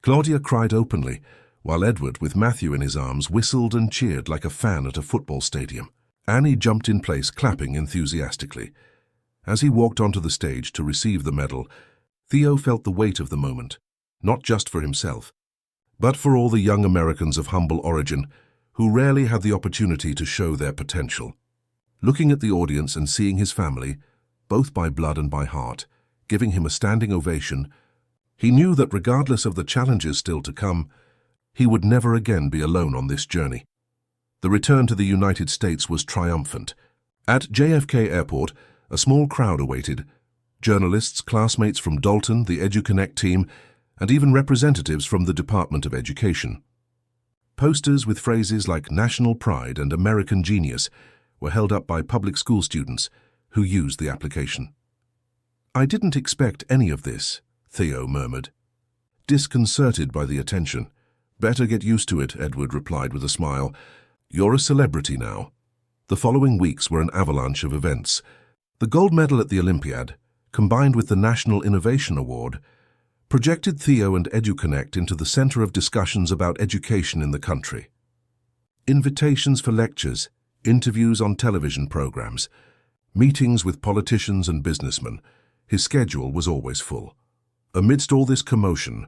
Claudia cried openly, while Edward, with Matthew in his arms, whistled and cheered like a fan at a football stadium. Annie jumped in place, clapping enthusiastically. As he walked onto the stage to receive the medal, Theo felt the weight of the moment, not just for himself, but for all the young Americans of humble origin who rarely had the opportunity to show their potential. Looking at the audience and seeing his family, both by blood and by heart, giving him a standing ovation, he knew that regardless of the challenges still to come, he would never again be alone on this journey. The return to the United States was triumphant. At JFK Airport, a small crowd awaited: journalists, classmates from Dalton, the EduConnect team, and even representatives from the Department of Education. Posters with phrases like "national pride" and "American genius" were held up by public school students who used the application. "I didn't expect any of this," Theo murmured, disconcerted by the attention. "Better get used to it," Edward replied with a smile. "You're a celebrity now." The following weeks were an avalanche of events. The gold medal at the Olympiad, combined with the National Innovation Award, projected Theo and EduConnect into the center of discussions about education in the country. Invitations for lectures, interviews on television programs, meetings with politicians and businessmen, his schedule was always full. Amidst all this commotion,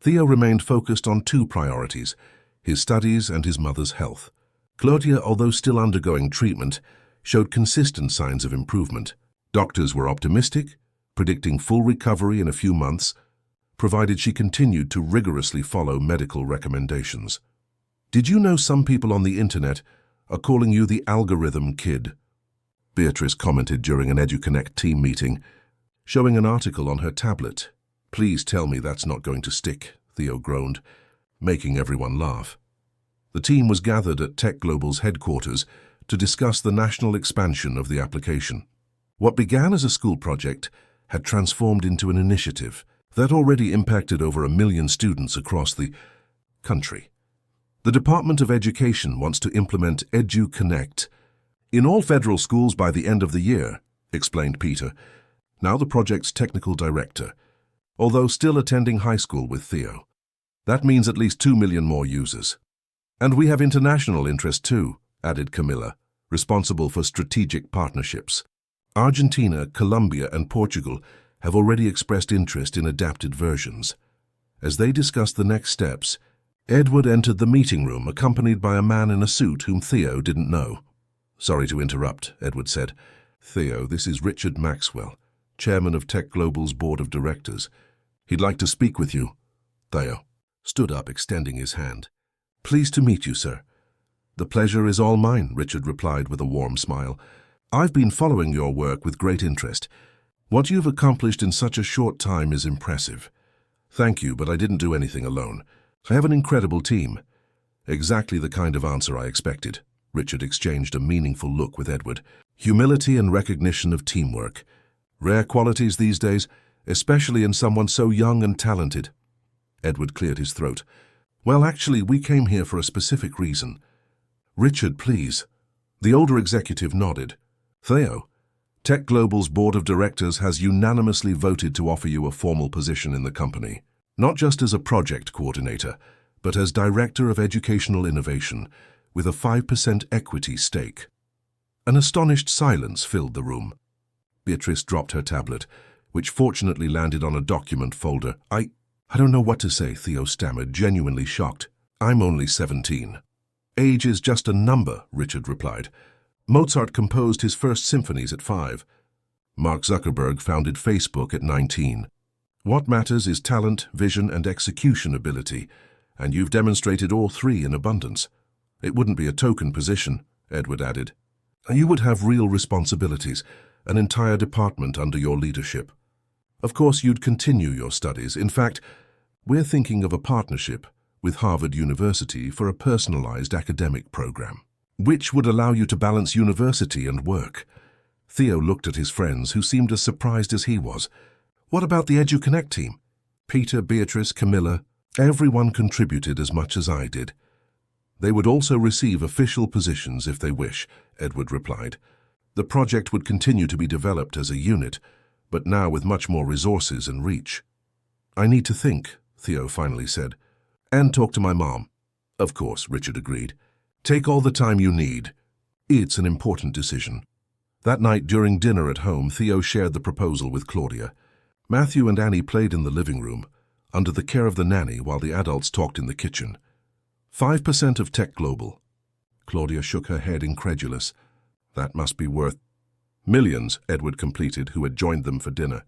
Theo remained focused on 2 priorities: his studies and his mother's health. Claudia, although still undergoing treatment, showed consistent signs of improvement. Doctors were optimistic, predicting full recovery in a few months, provided she continued to rigorously follow medical recommendations. "Did you know some people on the internet are calling you the algorithm kid?" Beatrice commented during an EduConnect team meeting, showing an article on her tablet. "Please tell me that's not going to stick," Theo groaned, making everyone laugh. The team was gathered at Tech Global's headquarters to discuss the national expansion of the application. What began as a school project had transformed into an initiative, That already impacted over 1 million students across the country. The Department of Education wants to implement EduConnect in all federal schools by the end of the year, explained Peter, now the project's technical director, although still attending high school with Theo. That means at least 2 million more users. And we have international interest too, added Camilla, responsible for strategic partnerships. Argentina, Colombia, and Portugal have already expressed interest in adapted versions. As they discussed the next steps, Edward entered the meeting room accompanied by a man in a suit whom Theo didn't know. "Sorry to interrupt," Edward said. "Theo, this is Richard Maxwell, chairman of Tech Global's board of directors. He'd like to speak with you." Theo stood up, extending his hand. "Pleased to meet you, sir." "The pleasure is all mine," Richard replied with a warm smile. "I've been following your work with great interest. What you've accomplished in such a short time is impressive. Thank you, but I didn't do anything alone. I have an incredible team." "Exactly the kind of answer I expected." Richard exchanged a meaningful look with Edward. "Humility and recognition of teamwork. Rare qualities these days, especially in someone so young and talented." Edward cleared his throat. "Well, actually, we came here for a specific reason." "Richard, please." The older executive nodded. "Theo, Tech Global's board of directors has unanimously voted to offer you a formal position in the company, not just as a project coordinator, but as Director of Educational Innovation, with a 5% equity stake." An astonished silence filled the room. Beatrice dropped her tablet, which fortunately landed on a document folder. I don't know what to say," Theo stammered, genuinely shocked. "I'm only 17. "Age is just a number," Richard replied. "Mozart composed his first symphonies at 5. Mark Zuckerberg founded Facebook at 19. What matters is talent, vision, and execution ability, and you've demonstrated all three in abundance. It wouldn't be a token position," Edward added. "You would have real responsibilities, an entire department under your leadership. Of course, you'd continue your studies. In fact, we're thinking of a partnership with Harvard University for a personalized academic program, which would allow you to balance university and work." Theo looked at his friends, who seemed as surprised as he was. "What about the EduConnect team?" Peter, Beatrice, Camilla, everyone contributed as much as I did. "They would also receive official positions if they wish," Edward replied. "The project would continue to be developed as a unit, but now with much more resources and reach." "I need to think," Theo finally said, "and talk to my mom." "Of course," Richard agreed. "Take all the time you need. It's an important decision." That night during dinner at home, Theo shared the proposal with Claudia. Matthew and Annie played in the living room, under the care of the nanny while the adults talked in the kitchen. 5% of Tech Global. Claudia shook her head, incredulous. "That must be worth—" "Millions," Edward completed, who had joined them for dinner.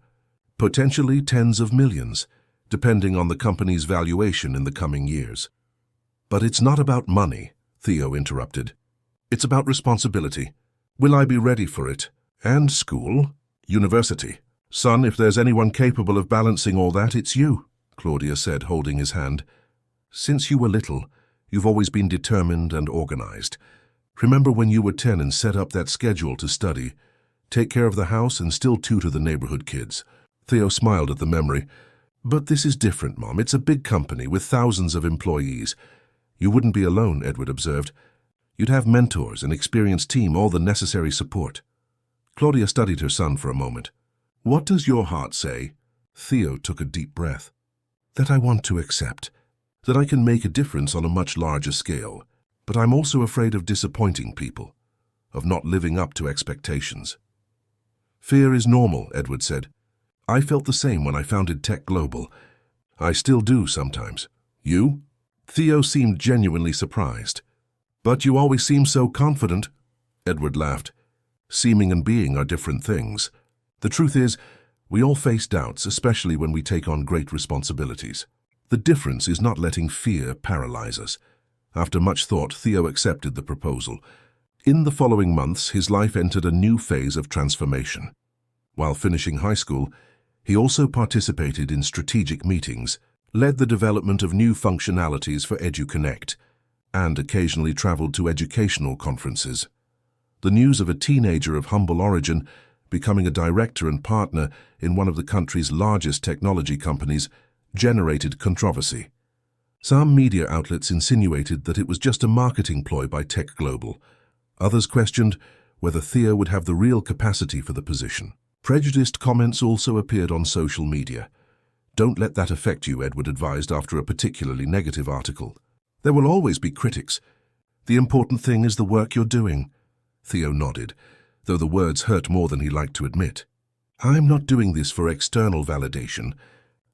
"Potentially tens of millions, depending on the company's valuation in the coming years." "But it's not about money," Theo interrupted. "It's about responsibility. Will I be ready for it? And school? University. Son, if there's anyone capable of balancing all that, it's you," Claudia said, holding his hand. "Since you were little, you've always been determined and organized. Remember when you were 10 and set up that schedule to study, take care of the house, and still tutor the neighborhood kids?" Theo smiled at the memory. "But this is different, Mom. It's a big company with thousands of employees." "You wouldn't be alone," Edward observed. "You'd have mentors, an experienced team, all the necessary support." Claudia studied her son for a moment. "What does your heart say?" Theo took a deep breath. "That I want to accept. That I can make a difference on a much larger scale. But I'm also afraid of disappointing people, of not living up to expectations." "Fear is normal," Edward said. "I felt the same when I founded Tech Global. I still do sometimes." "You?" Theo seemed genuinely surprised. "But you always seem so confident." Edward laughed. "Seeming and being are different things. The truth is, we all face doubts, especially when we take on great responsibilities. The difference is not letting fear paralyze us." After much thought, Theo accepted the proposal. In the following months, his life entered a new phase of transformation. While finishing high school, he also participated in strategic meetings, led the development of new functionalities for EduConnect, and occasionally traveled to educational conferences. The news of a teenager of humble origin becoming a director and partner in one of the country's largest technology companies, generated controversy. Some media outlets insinuated that it was just a marketing ploy by Tech Global. Others questioned whether Theo would have the real capacity for the position. Prejudiced comments also appeared on social media. "Don't let that affect you," Edward advised after a particularly negative article. "There will always be critics. The important thing is the work you're doing." Theo nodded, though the words hurt more than he liked to admit. "I'm not doing this for external validation.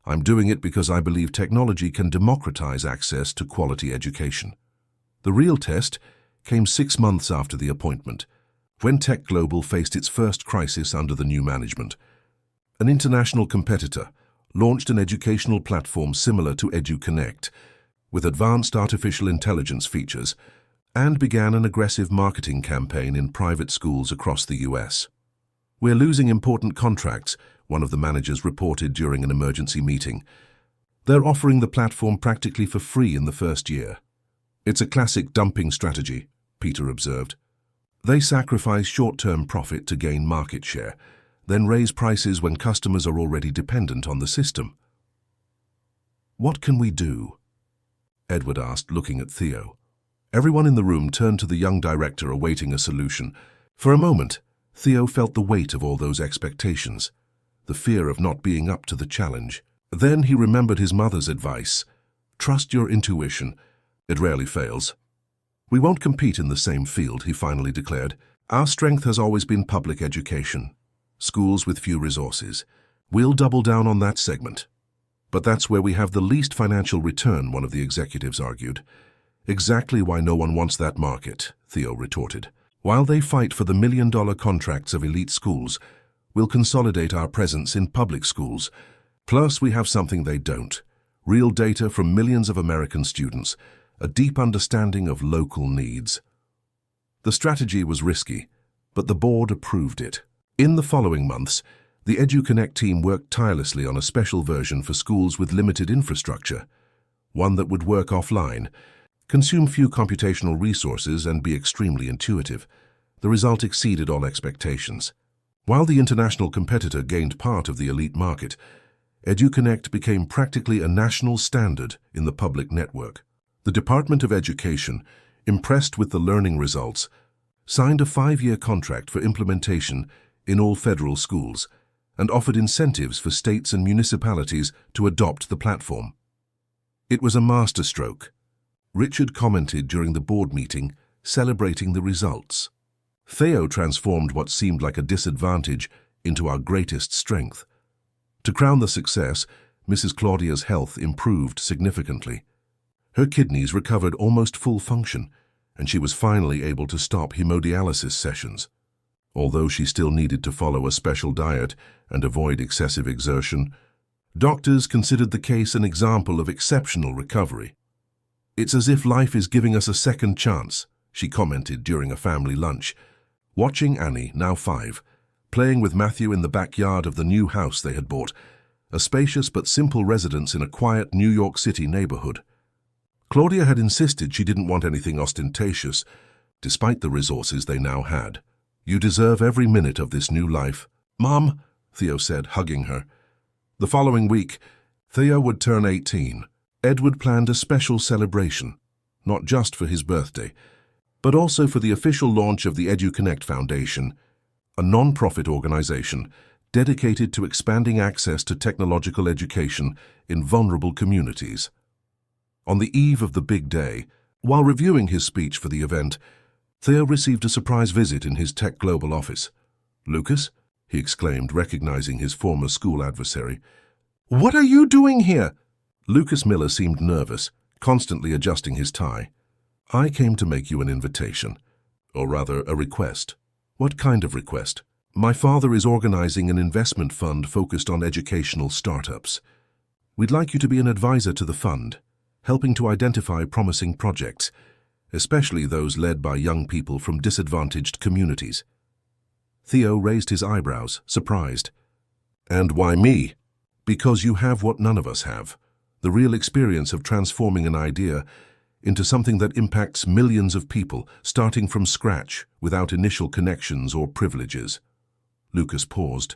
I'm doing it because I believe technology can democratize access to quality education." The real test came 6 months after the appointment, when Tech Global faced its first crisis under the new management. An international competitor launched an educational platform similar to EduConnect, with advanced artificial intelligence features, and began an aggressive marketing campaign in private schools across the US. "We're losing important contracts," one of the managers reported during an emergency meeting. "They're offering the platform practically for free in the first year." "It's a classic dumping strategy," Peter observed. "They sacrifice short-term profit to gain market share, then raise prices when customers are already dependent on the system." "What can we do?" Edward asked, looking at Theo. Everyone in the room turned to the young director, awaiting a solution. For a moment, Theo felt the weight of all those expectations, the fear of not being up to the challenge. Then he remembered his mother's advice: "Trust your intuition. It rarely fails." "We won't compete in the same field," he finally declared. "Our strength has always been public education, schools with few resources. We'll double down on that segment." "But that's where we have the least financial return," one of the executives argued. "Exactly why no one wants that market," Theo retorted. "While they fight for the million-dollar contracts of elite schools, we'll consolidate our presence in public schools. Plus, we have something they don't: real data from millions of American students, a deep understanding of local needs." The strategy was risky, but the board approved it. In the following months, the EduConnect team worked tirelessly on a special version for schools with limited infrastructure, one that would work offline, consume few computational resources, and be extremely intuitive. The result exceeded all expectations. While the international competitor gained part of the elite market, EduConnect became practically a national standard in the public network. The Department of Education, impressed with the learning results, signed a 5-year contract for implementation in all federal schools and offered incentives for states and municipalities to adopt the platform. "It was a masterstroke," Richard commented during the board meeting, celebrating the results. "Theo transformed what seemed like a disadvantage into our greatest strength." To crown the success, Mrs. Claudia's health improved significantly. Her kidneys recovered almost full function, and she was finally able to stop hemodialysis sessions. Although she still needed to follow a special diet and avoid excessive exertion, doctors considered the case an example of exceptional recovery. "It's as if life is giving us a second chance," she commented during a family lunch, watching Annie, now 5, playing with Matthew in the backyard of the new house they had bought, a spacious but simple residence in a quiet New York City neighborhood. Claudia had insisted she didn't want anything ostentatious, despite the resources they now had. "You deserve every minute of this new life." "Mom," Theo said, hugging her. The following week, Theo would turn 18. Edward planned a special celebration, not just for his birthday, but also for the official launch of the EduConnect Foundation, a non-profit organization dedicated to expanding access to technological education in vulnerable communities. On the eve of the big day, while reviewing his speech for the event, Theo received a surprise visit in his Tech Global office. "Lucas?" he exclaimed, recognizing his former school adversary. "What are you doing here?" Lucas Miller seemed nervous, constantly adjusting his tie. "I came to make you an invitation, or rather a request." "What kind of request?" "My father is organizing an investment fund focused on educational startups. We'd like you to be an advisor to the fund, helping to identify promising projects, especially those led by young people from disadvantaged communities." Theo raised his eyebrows, surprised. "And why me?" "Because you have what none of us have, the real experience of transforming an idea into something that impacts millions of people, starting from scratch, without initial connections or privileges." Lucas paused.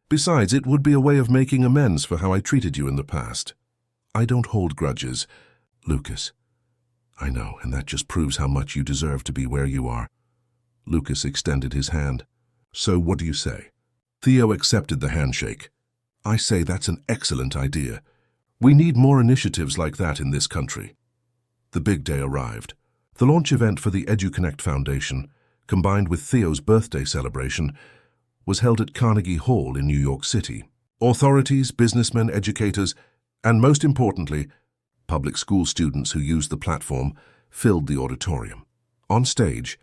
Besides, it would be a way of making amends for how I treated you in the past. I don't hold grudges, Lucas. I know, and that just proves how much you deserve to be where you are. Lucas extended his hand. So what do you say? Theo accepted the handshake. I say that's an excellent idea. We need more initiatives like that in this country. The big day arrived. The launch event for the EduConnect Foundation, combined with Theo's birthday celebration, was held at Carnegie Hall in New York City. Authorities, businessmen, educators, and most importantly, public school students who used the platform filled the auditorium. On stage,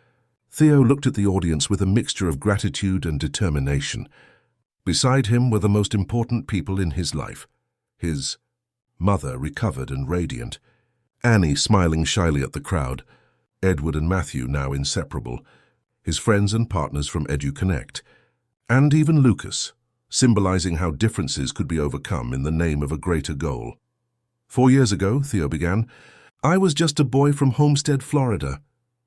Theo looked at the audience with a mixture of gratitude and determination. Beside him were the most important people in his life. His mother, recovered and radiant, Annie smiling shyly at the crowd, Edward and Matthew now inseparable, his friends and partners from EduConnect, and even Lucas, symbolizing how differences could be overcome in the name of a greater goal. 4 years ago, Theo began, I was just a boy from Homestead, Florida,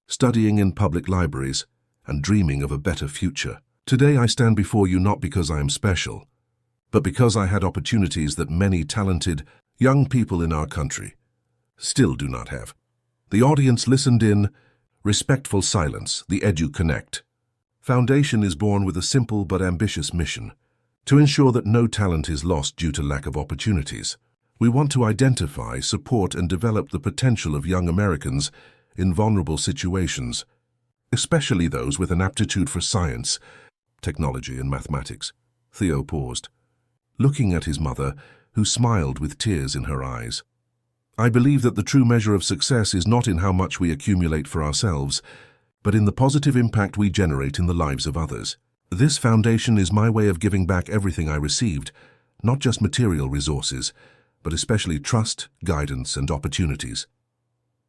studying in public libraries and dreaming of a better future. Today I stand before you not because I am special, but because I had opportunities that many talented young people in our country still do not have. The audience listened in respectful silence. The EduConnect Foundation is born with a simple but ambitious mission: to ensure that no talent is lost due to lack of opportunities. We want to identify, support, and develop the potential of young Americans in vulnerable situations, especially those with an aptitude for science, technology, and mathematics. Theo paused, looking at his mother, who smiled with tears in her eyes. I believe that the true measure of success is not in how much we accumulate for ourselves, but in the positive impact we generate in the lives of others. This foundation is my way of giving back everything I received, not just material resources, but especially trust, guidance, and opportunities.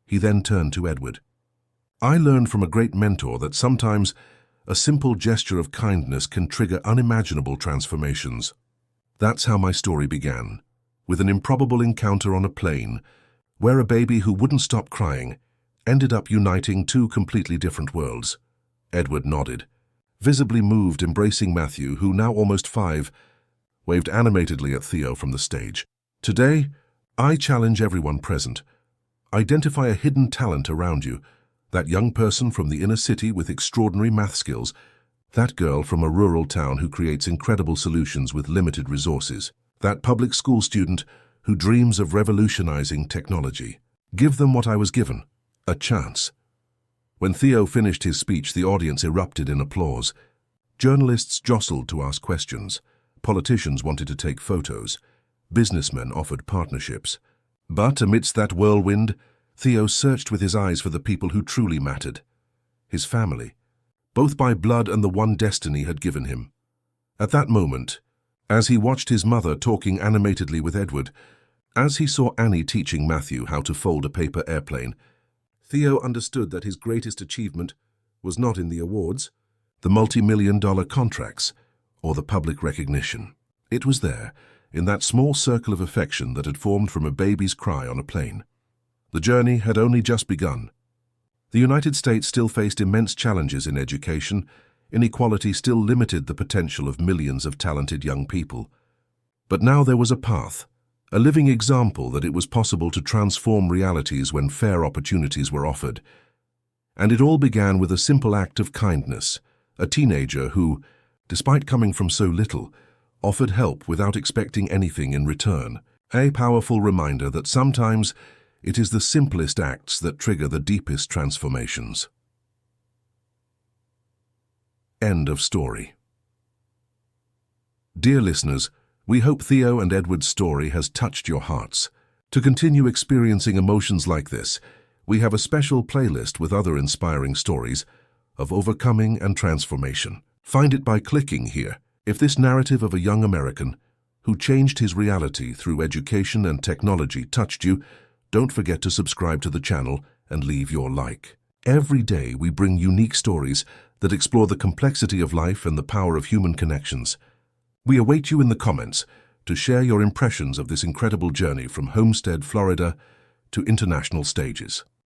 He then turned to Edward. I learned from a great mentor that sometimes a simple gesture of kindness can trigger unimaginable transformations. That's how my story began, with an improbable encounter on a plane, where a baby who wouldn't stop crying ended up uniting two completely different worlds. Edward nodded, visibly moved, embracing Matthew, who, now almost 5, waved animatedly at Theo from the stage. Today, I challenge everyone present. Identify a hidden talent around you, that young person from the inner city with extraordinary math skills, that girl from a rural town who creates incredible solutions with limited resources, that public school student who dreams of revolutionizing technology. Give them what I was given, a chance. When Theo finished his speech, the audience erupted in applause. Journalists jostled to ask questions. Politicians wanted to take photos. Businessmen offered partnerships. But amidst that whirlwind, Theo searched with his eyes for the people who truly mattered. His family, both by blood and the one destiny had given him. At that moment, as he watched his mother talking animatedly with Edward, as he saw Annie teaching Matthew how to fold a paper airplane, Theo understood that his greatest achievement was not in the awards, the multi-million-dollar contracts, or the public recognition. It was there, in that small circle of affection that had formed from a baby's cry on a plane. The journey had only just begun. The United States still faced immense challenges in education. Inequality still limited the potential of millions of talented young people. But now there was a path, a living example that it was possible to transform realities when fair opportunities were offered. And it all began with a simple act of kindness, a teenager who, despite coming from so little, offered help without expecting anything in return. A powerful reminder that sometimes it is the simplest acts that trigger the deepest transformations. End of story. Dear listeners, we hope Theo and Edward's story has touched your hearts. To continue experiencing emotions like this, we have a special playlist with other inspiring stories of overcoming and transformation. Find it by clicking here. If this narrative of a young American who changed his reality through education and technology touched you, don't forget to subscribe to the channel and leave your like. Every day we bring unique stories that explore the complexity of life and the power of human connections. We await you in the comments to share your impressions of this incredible journey from Homestead, Florida to international stages.